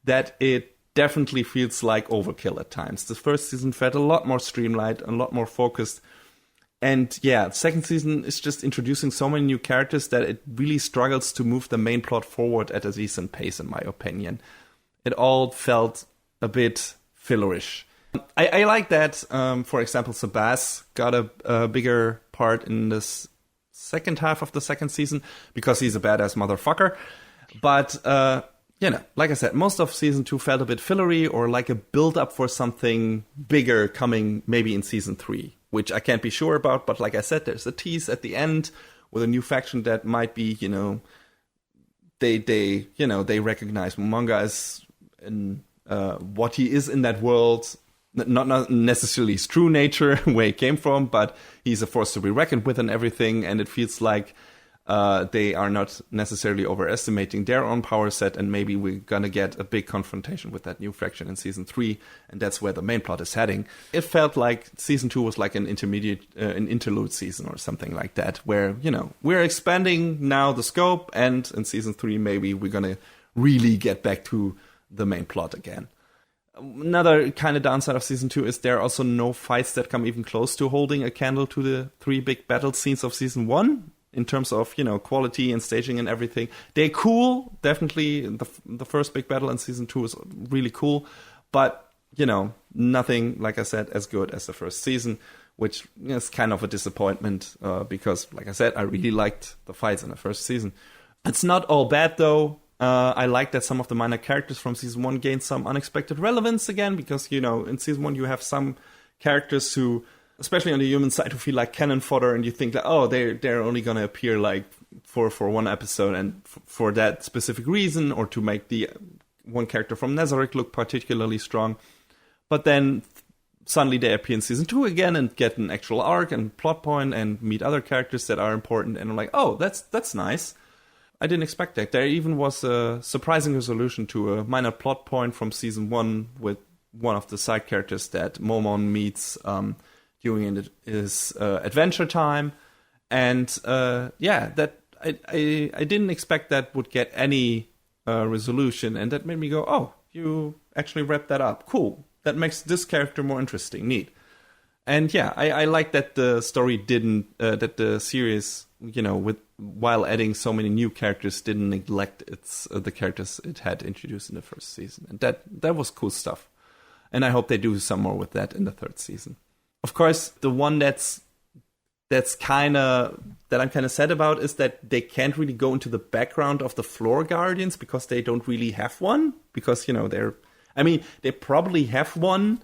that it definitely feels like overkill at times. The first season felt a lot more streamlined, a lot more focused. And yeah, the second season is just introducing so many new characters that it really struggles to move the main plot forward at a decent pace, in my opinion. It all felt a bit fillerish. I like that, for example, Sebas got a bigger part in this second half of the second season because he's a badass motherfucker. But like I said, most of Season 2 felt a bit fillery or like a build-up for something bigger coming maybe in Season 3, which I can't be sure about. But like I said, there's a tease at the end with a new faction that might be, they recognize manga as what he is in that world. Not necessarily his true nature, where he came from, but he's a force to be reckoned with and everything. And it feels like they are not necessarily overestimating their own power set, and maybe we're gonna get a big confrontation with that new faction in Season 3, and that's where the main plot is heading. It felt like Season 2 was like an interlude season or something like that, where, we're expanding now the scope, and in Season 3 maybe we're gonna really get back to the main plot again. Another kind of downside of Season 2 is there are also no fights that come even close to holding a candle to the 3 big battle scenes of Season 1. In terms of, quality and staging and everything. They're cool. Definitely the first big battle in Season 2 is really cool. But, nothing, like I said, as good as the first season, which is kind of a disappointment because, like I said, I really liked the fights in the first season. It's not all bad, though. I like that some of the minor characters from Season 1 gained some unexpected relevance again because, in Season 1 you have some characters who, especially on the human side, who feel like cannon fodder, and you think that, they're only going to appear like for one episode and for that specific reason, or to make the one character from Nazarick look particularly strong. But then suddenly they appear in Season 2 again and get an actual arc and plot point and meet other characters that are important, and I'm like, that's nice. I didn't expect that. There even was a surprising resolution to a minor plot point from Season 1 with one of the side characters that Momon meets during his adventure time, and that I didn't expect that would get any resolution, and that made me go, oh, you actually wrapped that up. Cool. That makes this character more interesting. Neat. And yeah, I like that the story didn't, that the series, while adding so many new characters, didn't neglect the characters it had introduced in the first season, and that was cool stuff. And I hope they do some more with that in the third season. Of course, the one that I'm kind of sad about is that they can't really go into the background of the Floor Guardians because they don't really have one. Because they probably have one,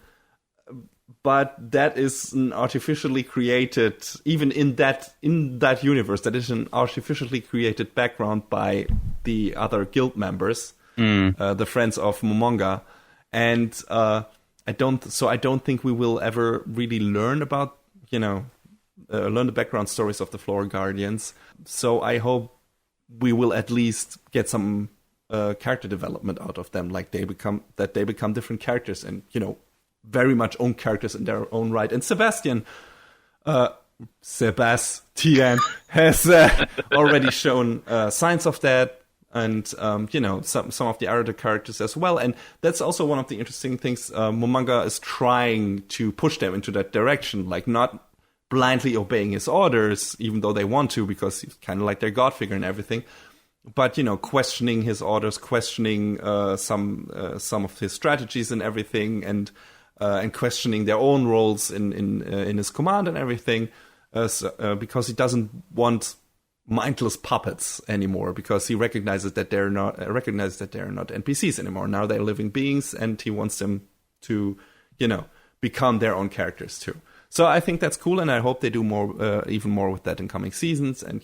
but that is an artificially created, even in that universe, that is an artificially created background by the other guild members, the Friends of Momonga, and I don't think we will ever really learn about, learn the background stories of the Floor Guardians. So I hope we will at least get some character development out of them, like they become different characters and, very much own characters in their own right. And Sebastian has already shown signs of that. And, some of the other characters as well. And that's also one of the interesting things. Momonga is trying to push them into that direction, like not blindly obeying his orders, even though they want to, because he's kind of like their god figure and everything. But, questioning his orders, questioning some of his strategies and everything, and questioning their own roles in his command and everything, because he doesn't want mindless puppets anymore, because he recognizes that they're not NPCs anymore. Now they're living beings, and he wants them to, become their own characters too. So I think that's cool, and I hope they do more, even more with that in coming seasons, and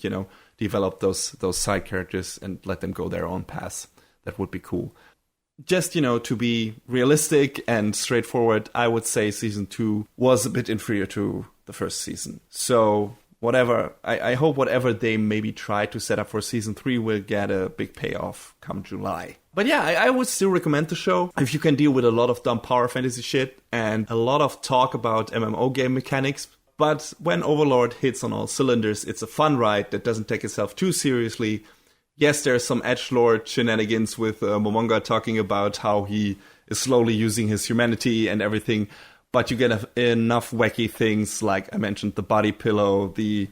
develop those side characters and let them go their own paths. That would be cool. Just to be realistic and straightforward, I would say season 2 was a bit inferior to the first season. So I hope whatever they maybe try to set up for season 3 will get a big payoff come July. But yeah, I would still recommend the show if you can deal with a lot of dumb power fantasy shit and a lot of talk about MMO game mechanics. But when Overlord hits on all cylinders, it's a fun ride that doesn't take itself too seriously. Yes, there's some edgelord shenanigans with Momonga talking about how he is slowly using his humanity and everything. But you get enough wacky things, like I mentioned, the body pillow, the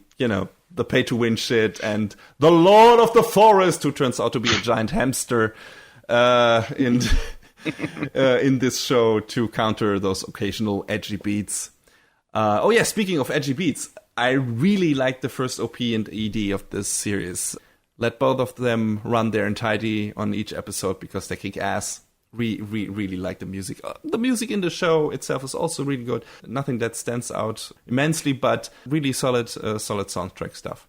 pay-to-win shit, and the Lord of the Forest, who turns out to be a giant hamster in this show to counter those occasional edgy beats. Speaking of edgy beats, I really like the first OP and ED of this series. Let both of them run their entirety on each episode because they kick ass. Really like the music. The music in the show itself is also really good. Nothing that stands out immensely, but really solid soundtrack stuff.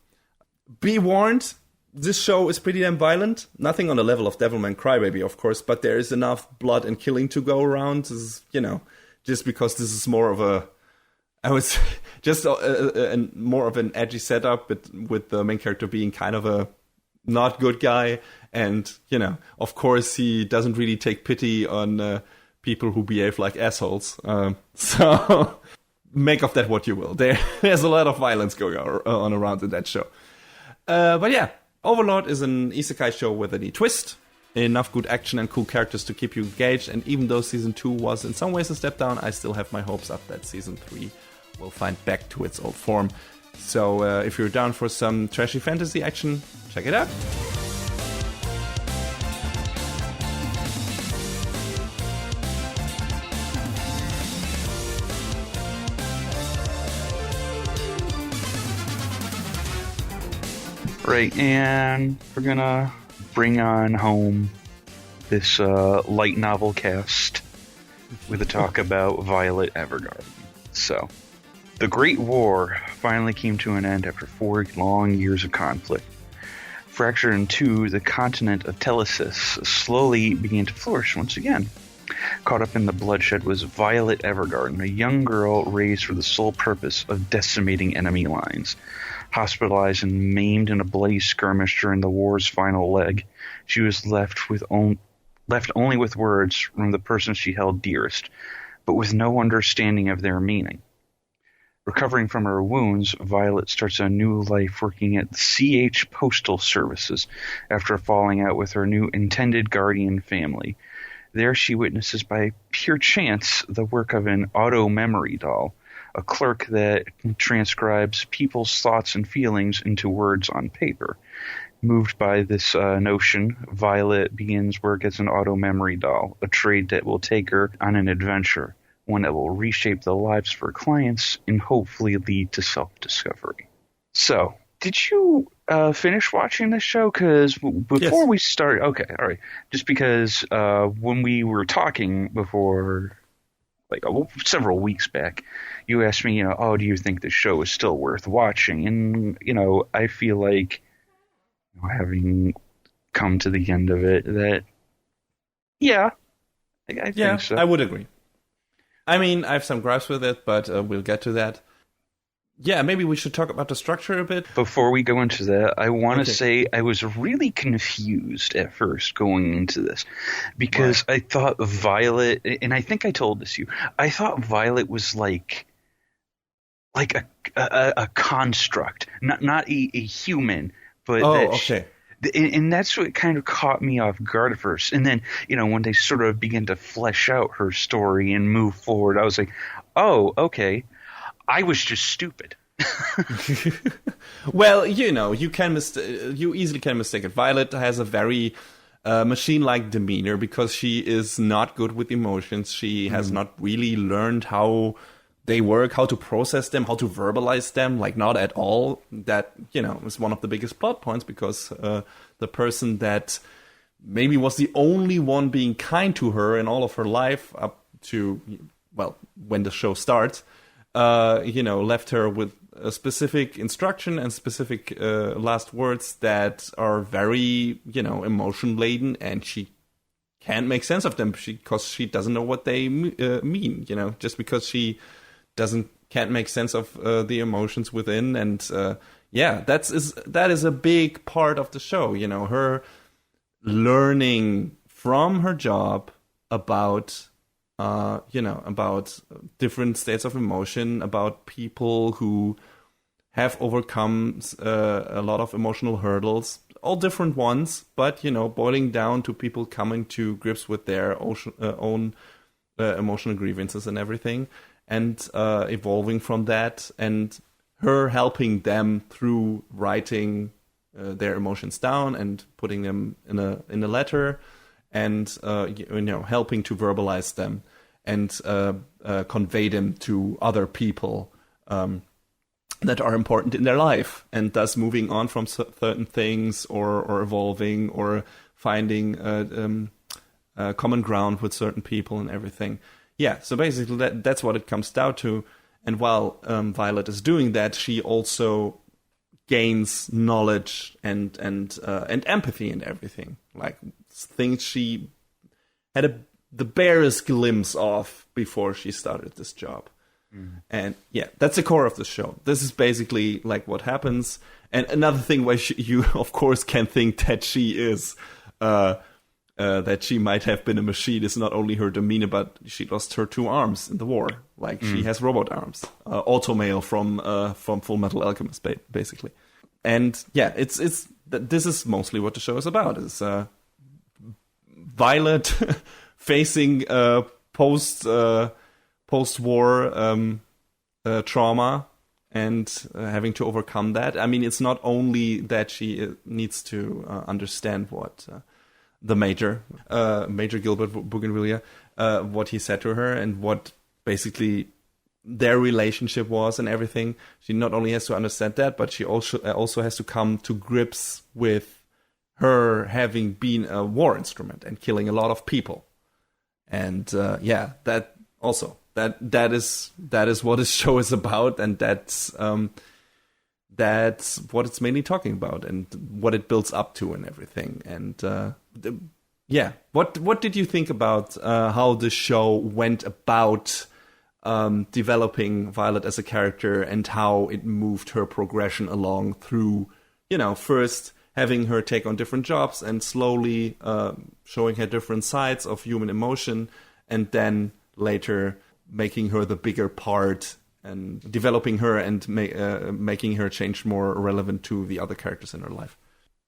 Be warned, this show is pretty damn violent. Nothing on the level of Devilman Crybaby, of course, but there is enough blood and killing to go around. This is, just because this is more of a, I was just more of an edgy setup, but with the main character being kind of a not good guy. And, of course, he doesn't really take pity on people who behave like assholes. So make of that what you will. There's a lot of violence going on around in that show. But yeah, Overlord is an isekai show with a neat twist. Enough good action and cool characters to keep you engaged. And even though season 2 was in some ways a step down, I still have my hopes up that season 3 will find back to its old form. So if you're down for some trashy fantasy action, check it out. Right, and we're gonna bring on home this light novel cast with a talk about Violet Evergarden. So, the Great War finally came to an end after 4 long years of conflict. Fractured in two, the continent of Telesis slowly began to flourish once again. Caught up in the bloodshed was Violet Evergarden, a young girl raised for the sole purpose of decimating enemy lines. Hospitalized and maimed in a bloody skirmish during the war's final leg, she was left only with words from the person she held dearest, but with no understanding of their meaning. Recovering from her wounds, Violet starts a new life working at the CH Postal Services after falling out with her new intended guardian family. There she witnesses by pure chance the work of an auto-memory doll, a clerk that transcribes people's thoughts and feelings into words on paper. Moved by this notion, Violet begins work as an auto-memory doll, a trade that will take her on an adventure, one that will reshape the lives of her clients and hopefully lead to self-discovery. So, did you finish watching this show? Because before we started... Okay, all right. Just because when we were talking before... several weeks back, you asked me, do you think the show is still worth watching? And, I feel like, having come to the end of it, that, yeah, I think so. I would agree. I mean, I have some gripes with it, but we'll get to that. Yeah, maybe we should talk about the structure a bit. Before we go into that, I want to Okay. say I was really confused at first going into this because I thought Violet, and I think I told this to you, I thought Violet was like a construct, not a human, but Oh, that okay. and that's what kind of caught me off guard at first. And then, when they sort of began to flesh out her story and move forward, I was like, oh, okay. I was just stupid. Well, you easily can mistake it. Violet has a very machine-like demeanor because she is not good with emotions. She has not really learned how they work, how to process them, how to verbalize them, like not at all. That, is one of the biggest plot points because the person that maybe was the only one being kind to her in all of her life up to, well, when the show starts, left her with a specific instruction and specific last words that are very, emotion laden, and she can't make sense of them because she doesn't know what they mean, just because she can't make sense of the emotions within. And that is a big part of the show, her learning from her job about about different states of emotion, about people who have overcome a lot of emotional hurdles, all different ones, but, boiling down to people coming to grips with their own emotional grievances and everything, and evolving from that, and her helping them through writing their emotions down and putting them in a letter, and helping to verbalize them and convey them to other people that are important in their life, and thus moving on from certain things or evolving or finding common ground with certain people and everything. Yeah, so basically that's what it comes down to. And while Violet is doing that, she also gains knowledge and empathy and everything, like things she had the barest glimpse of before she started this job. And yeah, that's the core of the show. This is basically like what happens. And another thing where you of course can think that she is that she might have been a machine is not only her demeanor, but she lost her 2 arms in the war. Like she has robot arms, automail from Full Metal Alchemist, basically. And yeah, this is mostly what the show is about. Is Violet facing post-war trauma and having to overcome that. I mean, it's not only that she needs to understand what the Major Gilbert Bougainvillea, what he said to her and what basically their relationship was and everything. She not only has to understand that, but she also has to come to grips with her having been a war instrument and killing a lot of people. And that also that is what this show is about, and that's what it's mainly talking about and what it builds up to and everything. And what did you think about how the show went about developing Violet as a character and how it moved her progression along through, first having her take on different jobs and slowly showing her different sides of human emotion, and then later making her the bigger part and developing her and making her change more relevant to the other characters in her life.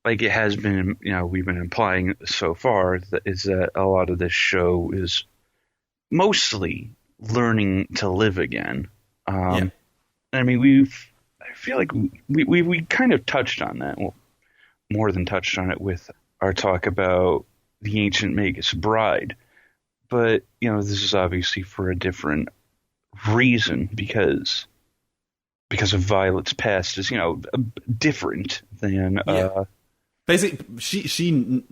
Like it has been, we've been implying so far, is that a lot of this show is mostly learning to live again. I mean, I feel like we kind of touched on that. Well, more than touched on it with our talk about the Ancient Magus Bride. But, this is obviously for a different reason because of Violet's past is, different than... Basically, she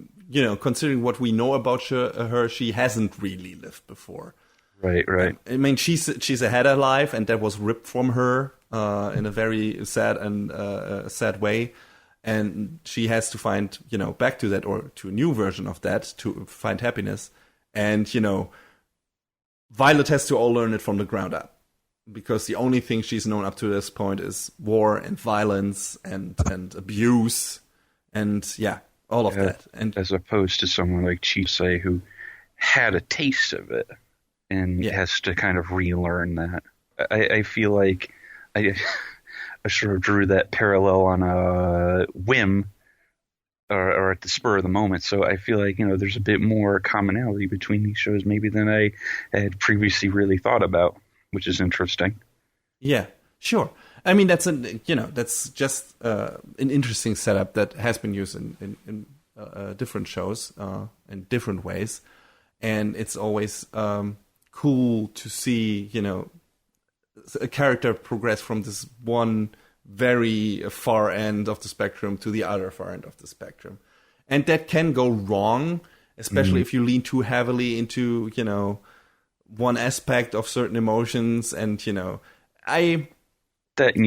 considering what we know about her, she hasn't really lived before. Right. I mean, she's ahead of life, and that was ripped from her in a very sad and sad way. And she has to find, back to that or to a new version of that to find happiness. And, Violet has to all learn it from the ground up. Because the only thing she's known up to this point is war and violence and abuse and all of that. And as opposed to someone like Chisei who had a taste of it and has to kind of relearn that. I feel like I sort of drew that parallel on a whim or at the spur of the moment. So I feel like, there's a bit more commonality between these shows maybe than I had previously really thought about, which is interesting. Yeah, sure. I mean, that's just an interesting setup that has been used in different shows in different ways. And it's always cool to see, a character progress from this one very far end of the spectrum to the other far end of the spectrum. And that can go wrong, especially if you lean too heavily into, one aspect of certain emotions. And, you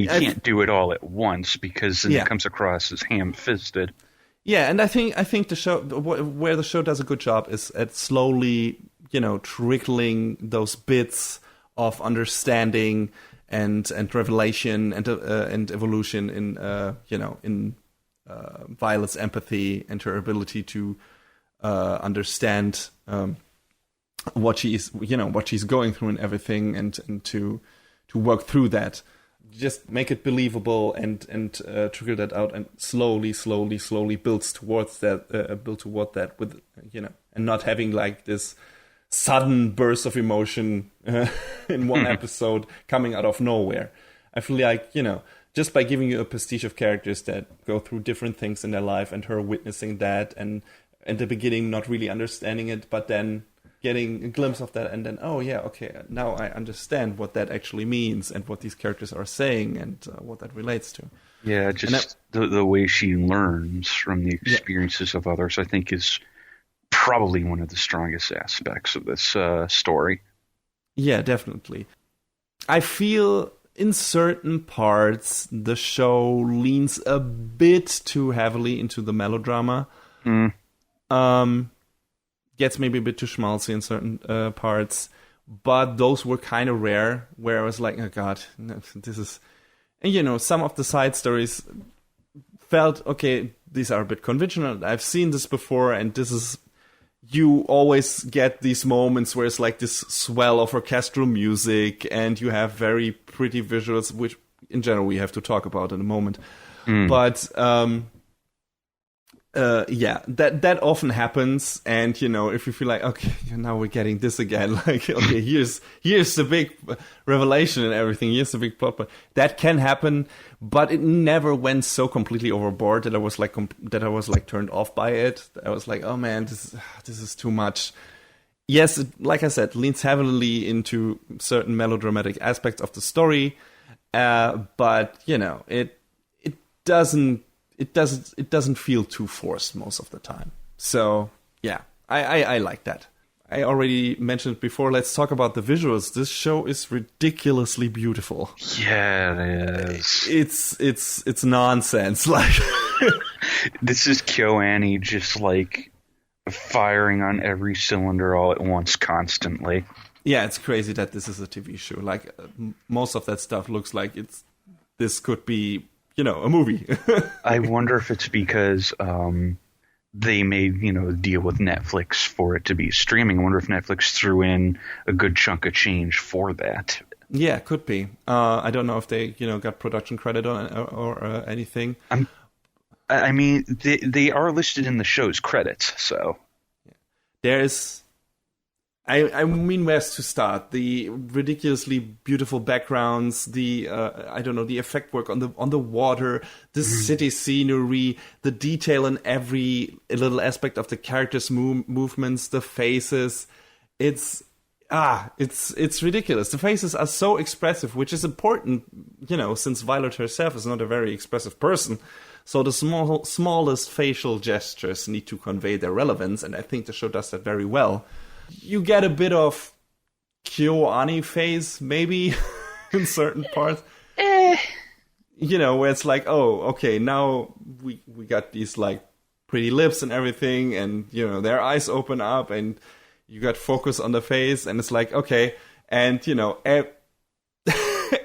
can't do it all at once because then it comes across as ham-fisted. Yeah, and I think the show, where the show does a good job is at slowly, trickling those bits of understanding and revelation and evolution in Violet's empathy and her ability to understand what she's going through and everything, and to work through that. Just make it believable and trigger that out, and slowly build toward that with and not having like this sudden burst of emotion in one episode coming out of nowhere. I feel like just by giving you a prestige of characters that go through different things in their life, and her witnessing that, and at the beginning not really understanding it, but then getting a glimpse of that, and then now I understand what that actually means and what these characters are saying and what that relates to. Yeah, just the way she learns from the experiences of others, I think, is probably one of the strongest aspects of this story. Yeah, definitely. I feel in certain parts the show leans a bit too heavily into the melodrama. Gets maybe a bit too schmaltzy in certain parts, but those were kind of rare, where I was like, oh god, no, this is... And some of the side stories felt, okay, these are a bit conventional, I've seen this before, and this is... You always get these moments where it's like this swell of orchestral music, and you have very pretty visuals, which in general we have to talk about in a moment. But that often happens, and if you feel like, okay, now we're getting this again, like, okay, here's the big revelation and everything, here's the big plot, but that can happen, but it never went so completely overboard that I was like turned off by it. I was like, oh man, this is too much. Yes, like I said, leans heavily into certain melodramatic aspects of the story, but it doesn't feel too forced most of the time. So yeah, I like that. I already mentioned it before. Let's talk about the visuals. This show is ridiculously beautiful. Yeah, it is. It's nonsense. Like this is KyoAni just like firing on every cylinder all at once, constantly. Yeah, it's crazy that this is a TV show. Like most of that stuff looks like this could be a movie. I wonder if it's because they made, a deal with Netflix for it to be streaming. I wonder if Netflix threw in a good chunk of change for that. Yeah, could be. I don't know if they, got production credit on it or anything. I mean, they are listed in the show's credits, so. There's... I mean, where's to start? The ridiculously beautiful backgrounds, the the effect work on the water, the city scenery, the detail in every little aspect of the characters' movements, the faces. It's ridiculous. The faces are so expressive, which is important, since Violet herself is not a very expressive person. So the smallest facial gestures need to convey their relevance, and I think the show does that very well. You get a bit of KyoAni phase, maybe, in certain parts. Where it's like, oh, okay, now we got these, like, pretty lips and everything, and, their eyes open up, and, you got focus on the face, and it's like, okay, and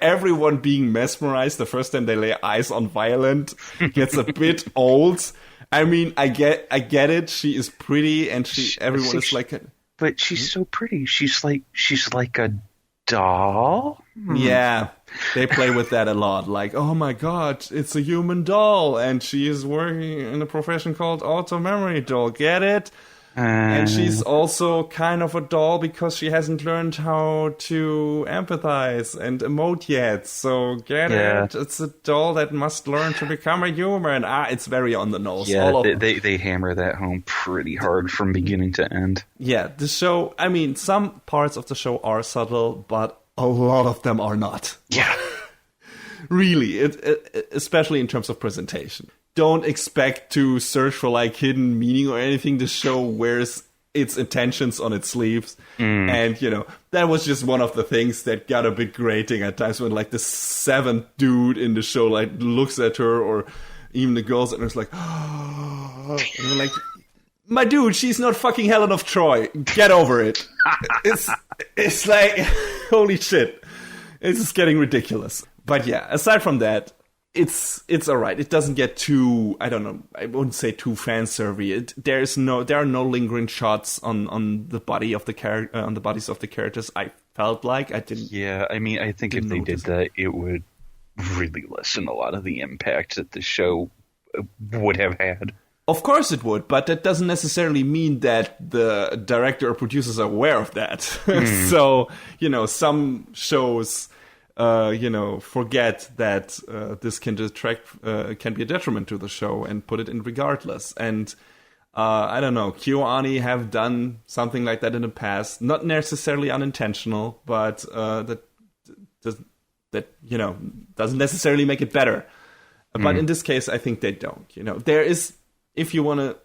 everyone being mesmerized the first time they lay eyes on Violet gets a bit old. I mean, I get it. She is pretty, and everyone is like, but she's so pretty. She's like a doll. Yeah, they play with that a lot. Like, oh my god, it's a human doll, and she is working in a profession called auto memory doll. Get it? And she's also kind of a doll because she hasn't learned how to empathize and emote yet. So get it? It's a doll that must learn to become a human. It's very on the nose. Yeah, they hammer that home pretty hard from beginning to end. Yeah, the show, I mean, some parts of the show are subtle, but a lot of them are not. Yeah. Really, especially in terms of presentation. Don't expect to search for like hidden meaning or anything. The show wears its intentions on its sleeves. And, that was just one of the things that got a bit grating at times when like the seventh dude in the show like looks at her, or even the girls, and it's like, and we're like, my dude, she's not fucking Helen of Troy. Get over it. It's like, holy shit. It's just getting ridiculous. But yeah, aside from that, it's alright. It doesn't get too, I don't know, I wouldn't say too fan-service. There are no lingering shots on the body of the on the bodies of the characters. I felt like I didn't. Yeah, I mean, I think if they did that, it would really lessen a lot of the impact that the show would have had. Of course it would, but that doesn't necessarily mean that the director or producers are aware of that. So, some shows forget that this can can be a detriment to the show and put it in regardless. And I don't know, KyoAni have done something like that in the past, not necessarily unintentional, but that doesn't necessarily make it better. But in this case, I think they don't. There is, if we want to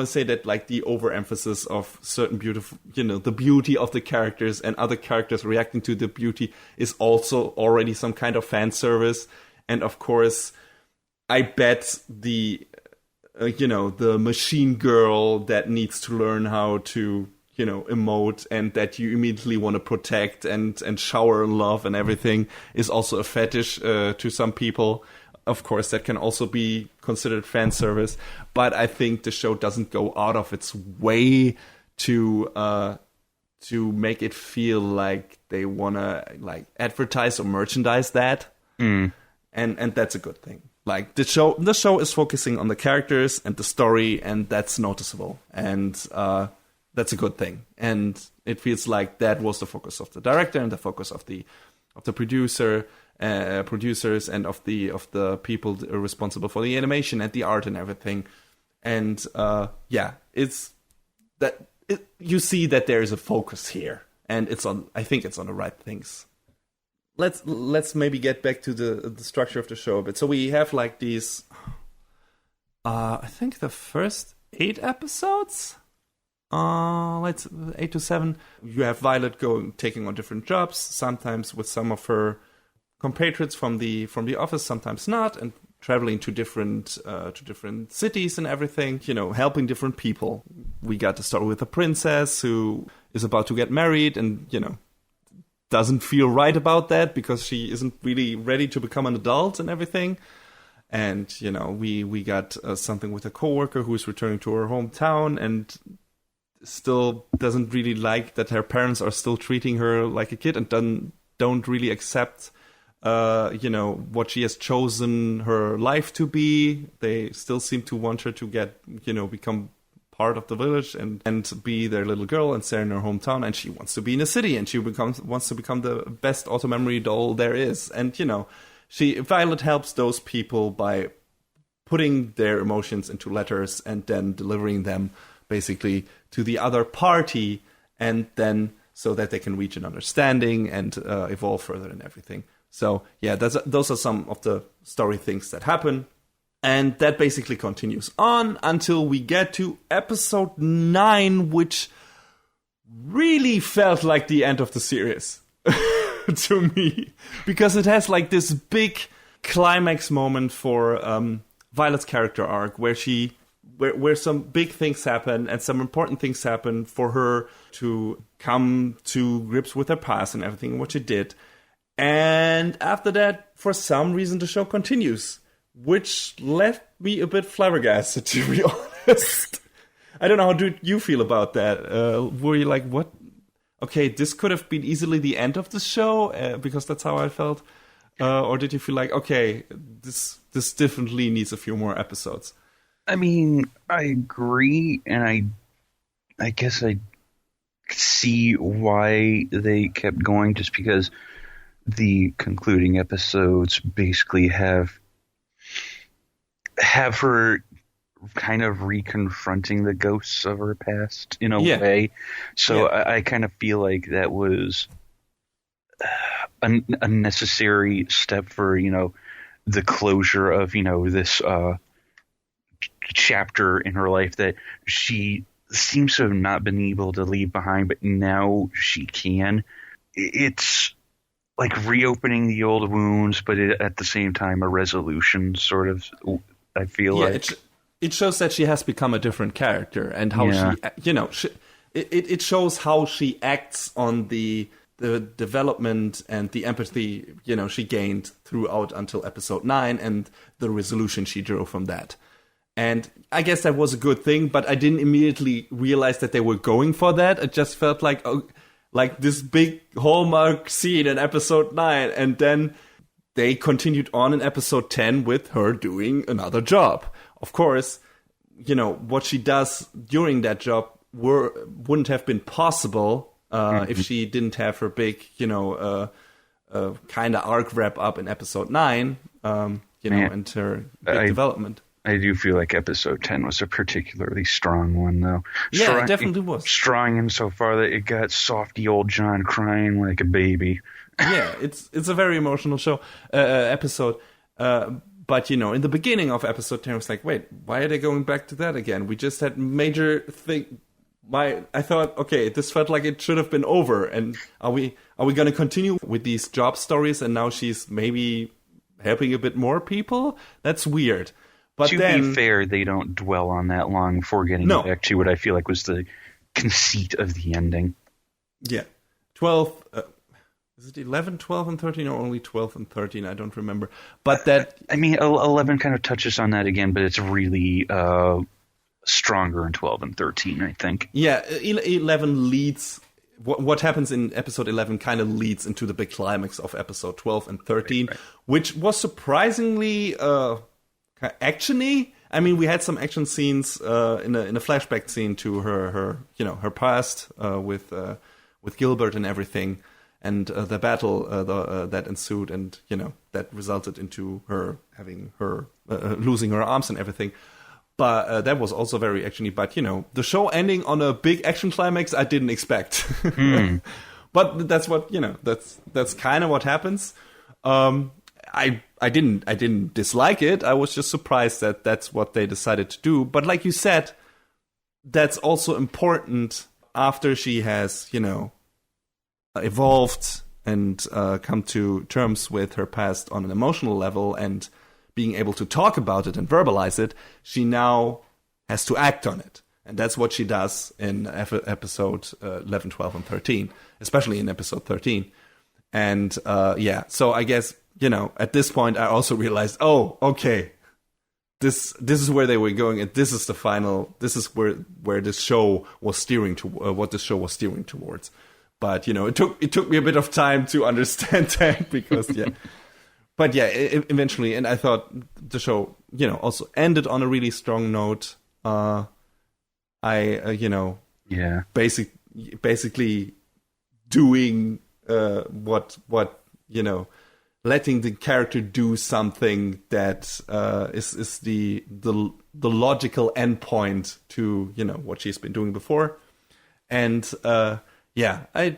say that, like, the overemphasis of certain beautiful, the beauty of the characters and other characters reacting to the beauty is also already some kind of fan service. And of course, I bet the machine girl that needs to learn how to, emote, and that you immediately want to protect and shower in love and everything is also a fetish to some people. Of course, that can also be considered fan service, but I think the show doesn't go out of its way to make it feel like they wanna like advertise or merchandise that, and that's a good thing. Like the show is focusing on the characters and the story, and that's noticeable, and that's a good thing. And it feels like that was the focus of the director and the focus of the producers and of the people responsible for the animation and the art and everything. And it's that you see that there is a focus here, and I think it's on the right things. Let's maybe get back to the structure of the show a bit. So we have like these, I think the first 8 episodes. 8 to 7. You have Violet taking on different jobs, sometimes with some of her compatriots from the office, sometimes not, and traveling to different cities and everything, helping different people. We got to start with a princess who is about to get married and, doesn't feel right about that because she isn't really ready to become an adult and everything. And, we got something with a coworker who is returning to her hometown and still doesn't really like that her parents are still treating her like a kid and don't really accept what she has chosen her life to be. They still seem to want her to become part of the village and be their little girl and stay in her hometown, and she wants to be in a city, and she wants to become the best auto memory doll there is. And Violet helps those people by putting their emotions into letters and then delivering them basically to the other party, and then so that they can reach an understanding and evolve further and everything. So yeah, those are some of the story things that happen. And that basically continues on until we get to episode 9, which really felt like the end of the series to me. Because it has like this big climax moment for Violet's character arc where she where some big things happen and some important things happen for her to come to grips with her past and everything, what she did. And after that, for some reason, the show continues, which left me a bit flabbergasted, to be honest. I don't know, how do you feel about that? Were you like, what? Okay, this could have been easily the end of the show, because that's how I felt. Or did you feel like, okay, this definitely needs a few more episodes? I mean, I agree, and I guess I see why they kept going, just because the concluding episodes basically have her kind of reconfronting the ghosts of her past in a way. So I kind of feel like that was a necessary step for, the closure of, this chapter in her life that she seems to have not been able to leave behind, but now she can. It's like reopening the old wounds, but at the same time a resolution, sort of, I feel like. It shows that she has become a different character, and how it shows how she acts on the development and the empathy, she gained throughout until episode 9, and the resolution she drew from that. And I guess that was a good thing, but I didn't immediately realize that they were going for that. It just felt like this big hallmark scene in episode 9, and then they continued on in episode 10 with her doing another job. Of course, what she does during that job wouldn't have been possible if she didn't have her big, kind of arc wrap up in episode 9, and her big development. I do feel like episode 10 was a particularly strong one, though. Yeah, it definitely was. Strong in so far that it got softy old John crying like a baby. Yeah, it's a very emotional episode. But, in the beginning of episode 10, I was like, wait, why are they going back to that again? We just had major thing. I thought, okay, this felt like it should have been over. And are we going to continue with these job stories? And now she's maybe helping a bit more people? That's weird. But to be fair, they don't dwell on that long before getting back to what I feel like was the conceit of the ending. Yeah. 12... is it 11, 12, and 13, or only 12 and 13? I don't remember. But that... I mean, 11 kind of touches on that again, but it's really stronger in 12 and 13, I think. Yeah, 11 leads... What happens in episode 11 kind of leads into the big climax of episode 12 and 13, right. Which was surprisingly action-y. I mean, we had some action scenes in a flashback scene to her past with Gilbert and everything. And the battle that ensued, and that resulted into her having losing her arms and everything. But that was also very actiony. But the show ending on a big action climax, I didn't expect. But that's what that's kind of what happens. I didn't dislike it. I was just surprised that that's what they decided to do. But like you said, that's also important after she has evolved and come to terms with her past on an emotional level and being able to talk about it and verbalize it, she now has to act on it. And that's what she does in episode 11, 12, and 13, especially in episode 13. And so I guess, at this point I also realized, oh, okay, this is where they were going, and this is the final, this is where this show was steering to, what this show was steering towards. But it took me a bit of time to understand that, because but eventually, and I thought the show also ended on a really strong note. Basically doing what letting the character do something that is the logical endpoint to what she's been doing before, and. I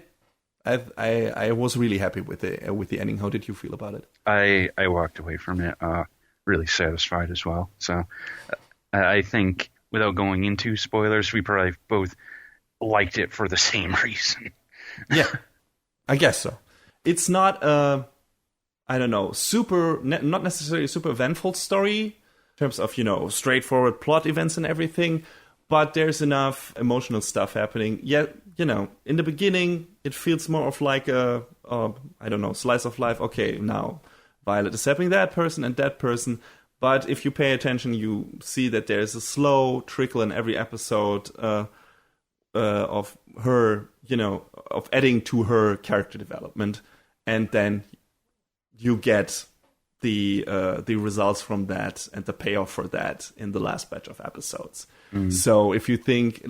was really happy with the ending. How did you feel about it? I walked away from it really satisfied as well. So I think, without going into spoilers, we probably both liked it for the same reason. Yeah, I guess so. It's not not necessarily a super eventful story, terms of, straightforward plot events and everything, but there's enough emotional stuff happening. Yet, in the beginning, it feels more of like slice of life. Okay, now Violet is helping that person and that person. But if you pay attention, you see that there's a slow trickle in every episode of her, of adding to her character development. And then you get the results from that and the payoff for that in the last batch of episodes. So if you think,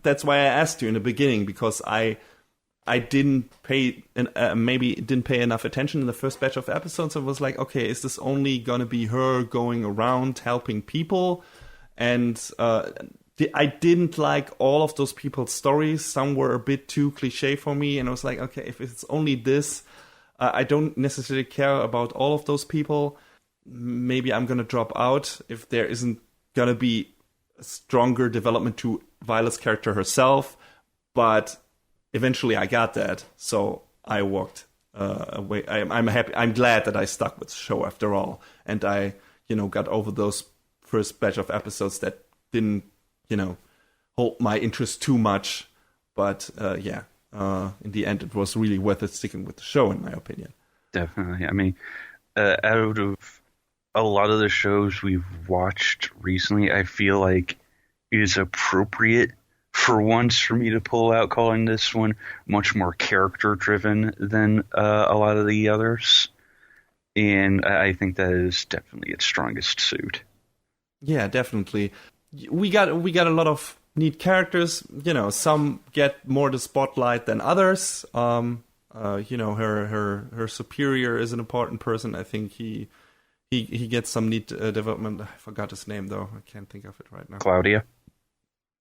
that's why I asked you in the beginning, because I didn't pay maybe didn't pay enough attention in the first batch of episodes. I was like, okay, is this only gonna be her going around helping people? And I didn't like all of those people's stories. Some were a bit too cliche for me, and I was like, okay, if it's only this, I don't necessarily care about all of those people. Maybe I'm gonna drop out if there isn't gonna be a stronger development to Violet's character herself. But eventually I got that, so I walked away. I'm happy. I'm glad that I stuck with the show after all, and I, got over those first batch of episodes that didn't, hold my interest too much. But in the end, it was really worth it sticking with the show, in my opinion. Definitely. I mean, out of a lot of the shows we've watched recently, I feel like it is appropriate for once for me to pull out, calling this one much more character driven than a lot of the others, and I think that is definitely its strongest suit. Yeah, definitely. We got a lot of neat characters. Some get more the spotlight than others. Her superior is an important person. I think he gets some neat development. I forgot his name though. I can't think of it right now. Claudia.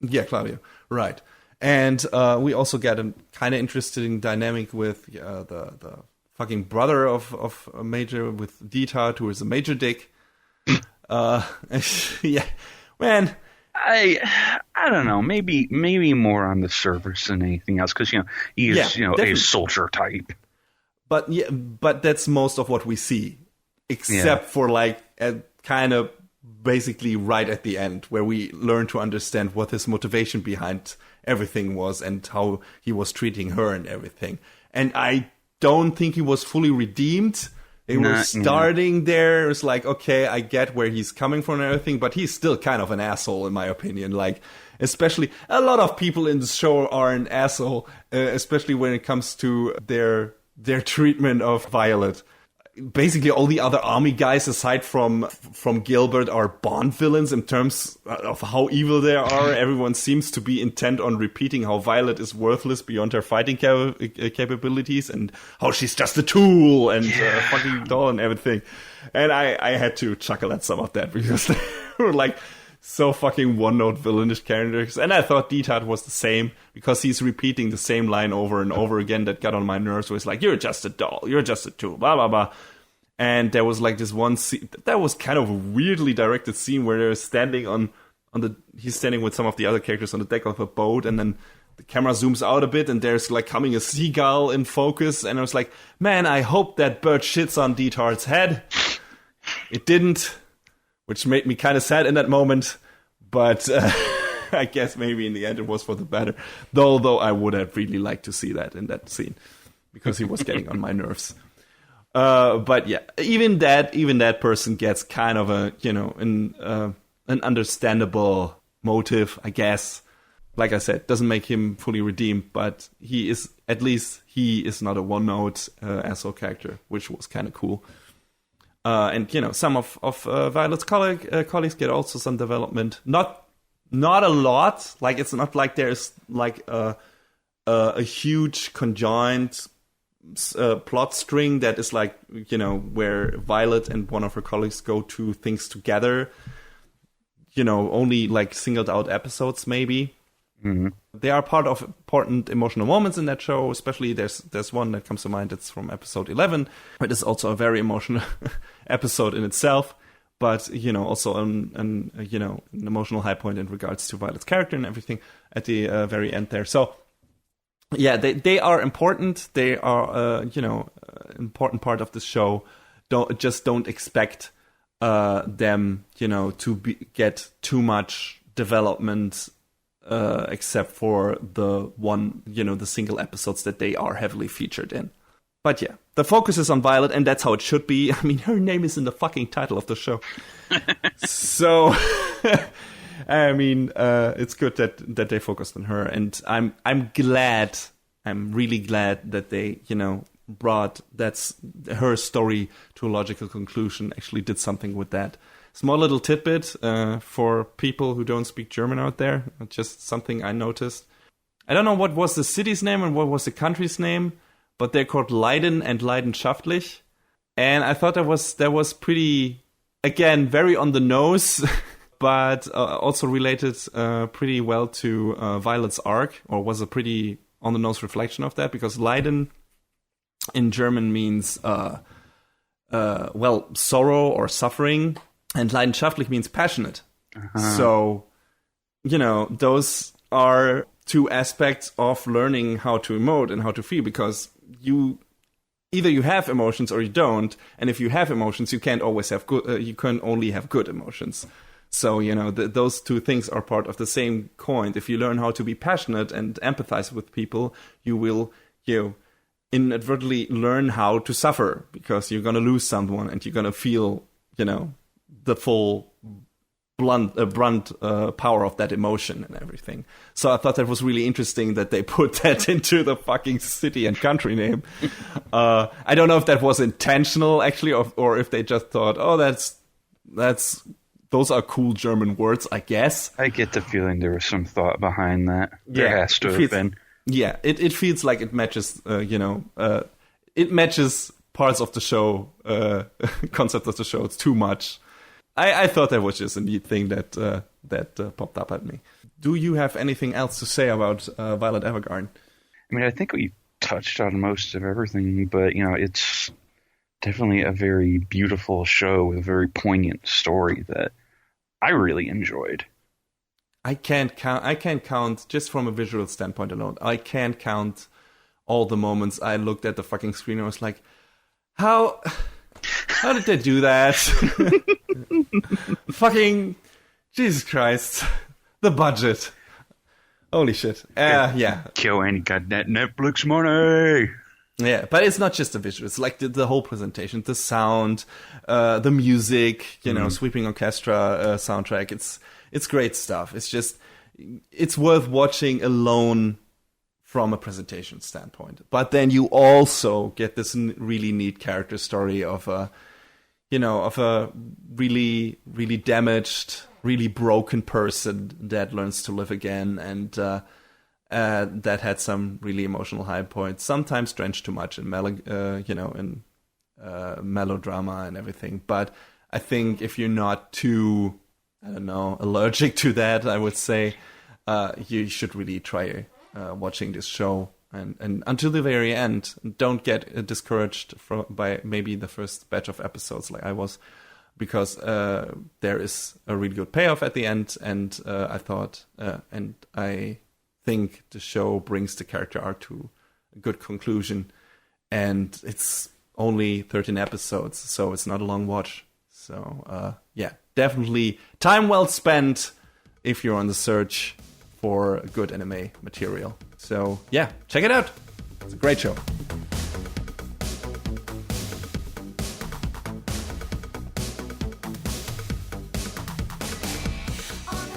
Yeah, Claudia, right. And we also get a kind of interesting dynamic with the fucking brother of a major, with Detard, who is a major dick. Yeah, man. I don't know. Maybe more on the surface than anything else, because he is a soldier type. But that's most of what we see, except for like a kind of basically right at the end, where we learn to understand what his motivation behind everything was and how he was treating her and everything. And I don't think he was fully redeemed. They were starting there. It was like, okay, I get where he's coming from and everything, but he's still kind of an asshole, in my opinion. Like, especially a lot of people in the show are an asshole, especially when it comes to their treatment of Violet. Basically, all the other army guys, aside from Gilbert, are Bond villains in terms of how evil they are. Everyone seems to be intent on repeating how Violet is worthless beyond her fighting capabilities, and how she's just a tool and fucking doll and everything. And I had to chuckle at some of that, because they were like so fucking one-note villainish characters. And I thought Detard was the same, because he's repeating the same line over and over again that got on my nerves, where it's like, you're just a doll, you're just a tool, blah, blah, blah. And there was like this one scene, that was kind of a weirdly directed scene, where they're standing he's standing with some of the other characters on the deck of a boat, and then the camera zooms out a bit, and there's like coming a seagull in focus, and I was like, man, I hope that bird shits on Detard's head. It didn't, which made me kind of sad in that moment, but I guess maybe in the end it was for the better. Though I would have really liked to see that in that scene, because he was getting on my nerves. But yeah, even that person gets kind of a, an understandable motive, I guess. Like I said, doesn't make him fully redeemed, but he is not a one-note asshole character, which was kind of cool. And some of Violet's colleagues get also some development. Not a lot. Like, it's not like there's like a huge conjoined plot string that is like, where Violet and one of her colleagues go to things together. Only like singled out episodes maybe. Mm-hmm. They are part of important emotional moments in that show. Especially there's one that comes to mind. It's from episode 11. It is also a very emotional episode in itself, but also an emotional high point in regards to Violet's character and everything at the very end there. So yeah, they are important. They are important part of the show. Don't expect them, get too much development, except for the one, the single episodes that they are heavily featured in. But yeah, the focus is on Violet, and that's how it should be. I mean, her name is in the fucking title of the show. So, I mean, it's good that they focused on her, and I'm really glad that they, brought her story to a logical conclusion, actually did something with that. Small little tidbit for people who don't speak German out there, just something I noticed. I don't know what was the city's name and what was the country's name, but they're called Leiden and Leidenschaftlich. And I thought that was pretty, again, very on the nose, but also related pretty well to Violet's arc, or was a pretty on the nose reflection of that, because Leiden in German means, sorrow or suffering, and Leidenschaftlich means passionate. Uh-huh. So, those are two aspects of learning how to emote and how to feel, because either you have emotions or you don't, and if you have emotions, you can't always have good. You can only have good emotions. So those two things are part of the same coin. If you learn how to be passionate and empathize with people, you will inadvertently learn how to suffer, because you're gonna lose someone and you're gonna feel the full brunt power of that emotion and everything. So I thought that was really interesting that they put that into the fucking city and country name. I don't know if that was intentional actually, or if they just thought, oh, those are cool German words, I guess. I get the feeling there was some thought behind that. There has to have been. Yeah, it feels like it matches. It matches parts of the show, concept of the show. It's too much. I thought that was just a neat thing that popped up at me. Do you have anything else to say about Violet Evergarden? I mean, I think we touched on most of everything, but it's definitely a very beautiful show with a very poignant story that I really enjoyed. I can't count just from a visual standpoint alone. I can't count all the moments I looked at the fucking screen and was like, how did they do that? Fucking Jesus Christ. The budget. Holy shit. Yeah. KyoAni got that Netflix money. Yeah, but it's not just the visual. It's like the whole presentation, the sound, the music, sweeping orchestra soundtrack. It's great stuff. It's worth watching alone from a presentation standpoint. But then you also get this really neat character story of a really, really damaged, really broken person that learns to live again, and that had some really emotional high points, sometimes drenched too much in melodrama and everything. But I think if you're not too, allergic to that, I would say you should really try watching this show and until the very end. Don't get discouraged by maybe the first batch of episodes like I was, because there is a really good payoff at the end, and I think the show brings the character arc to a good conclusion, and it's only 13 episodes, so it's not a long watch. So definitely time well spent if you're on the search for good anime material. So yeah, check it out. It's a great show.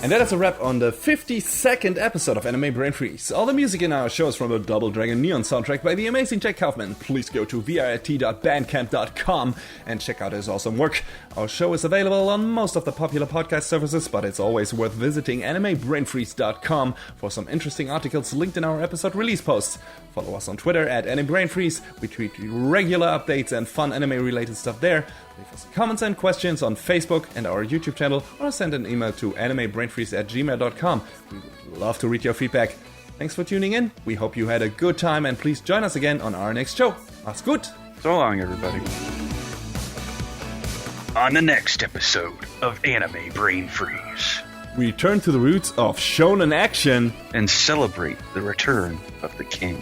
And that is a wrap on the 52nd episode of Anime Brain Freeze. All the music in our show is from the Double Dragon Neon soundtrack by the amazing Jack Kaufman. Please go to virt.bandcamp.com and check out his awesome work. Our show is available on most of the popular podcast services, but it's always worth visiting animebrainfreeze.com for some interesting articles linked in our episode release posts. Follow us on Twitter at AnimeBrainFreeze. We tweet regular updates and fun anime-related stuff there. Leave us comments and questions on Facebook and our YouTube channel, or send an email to animebrainfreeze@gmail.com. We would love to read your feedback. Thanks for tuning in. We hope you had a good time, and please join us again on our next show. Mach's gut. So long, everybody. On the next episode of Anime Brain Freeze, we turn to the roots of shonen action and celebrate the return of the king.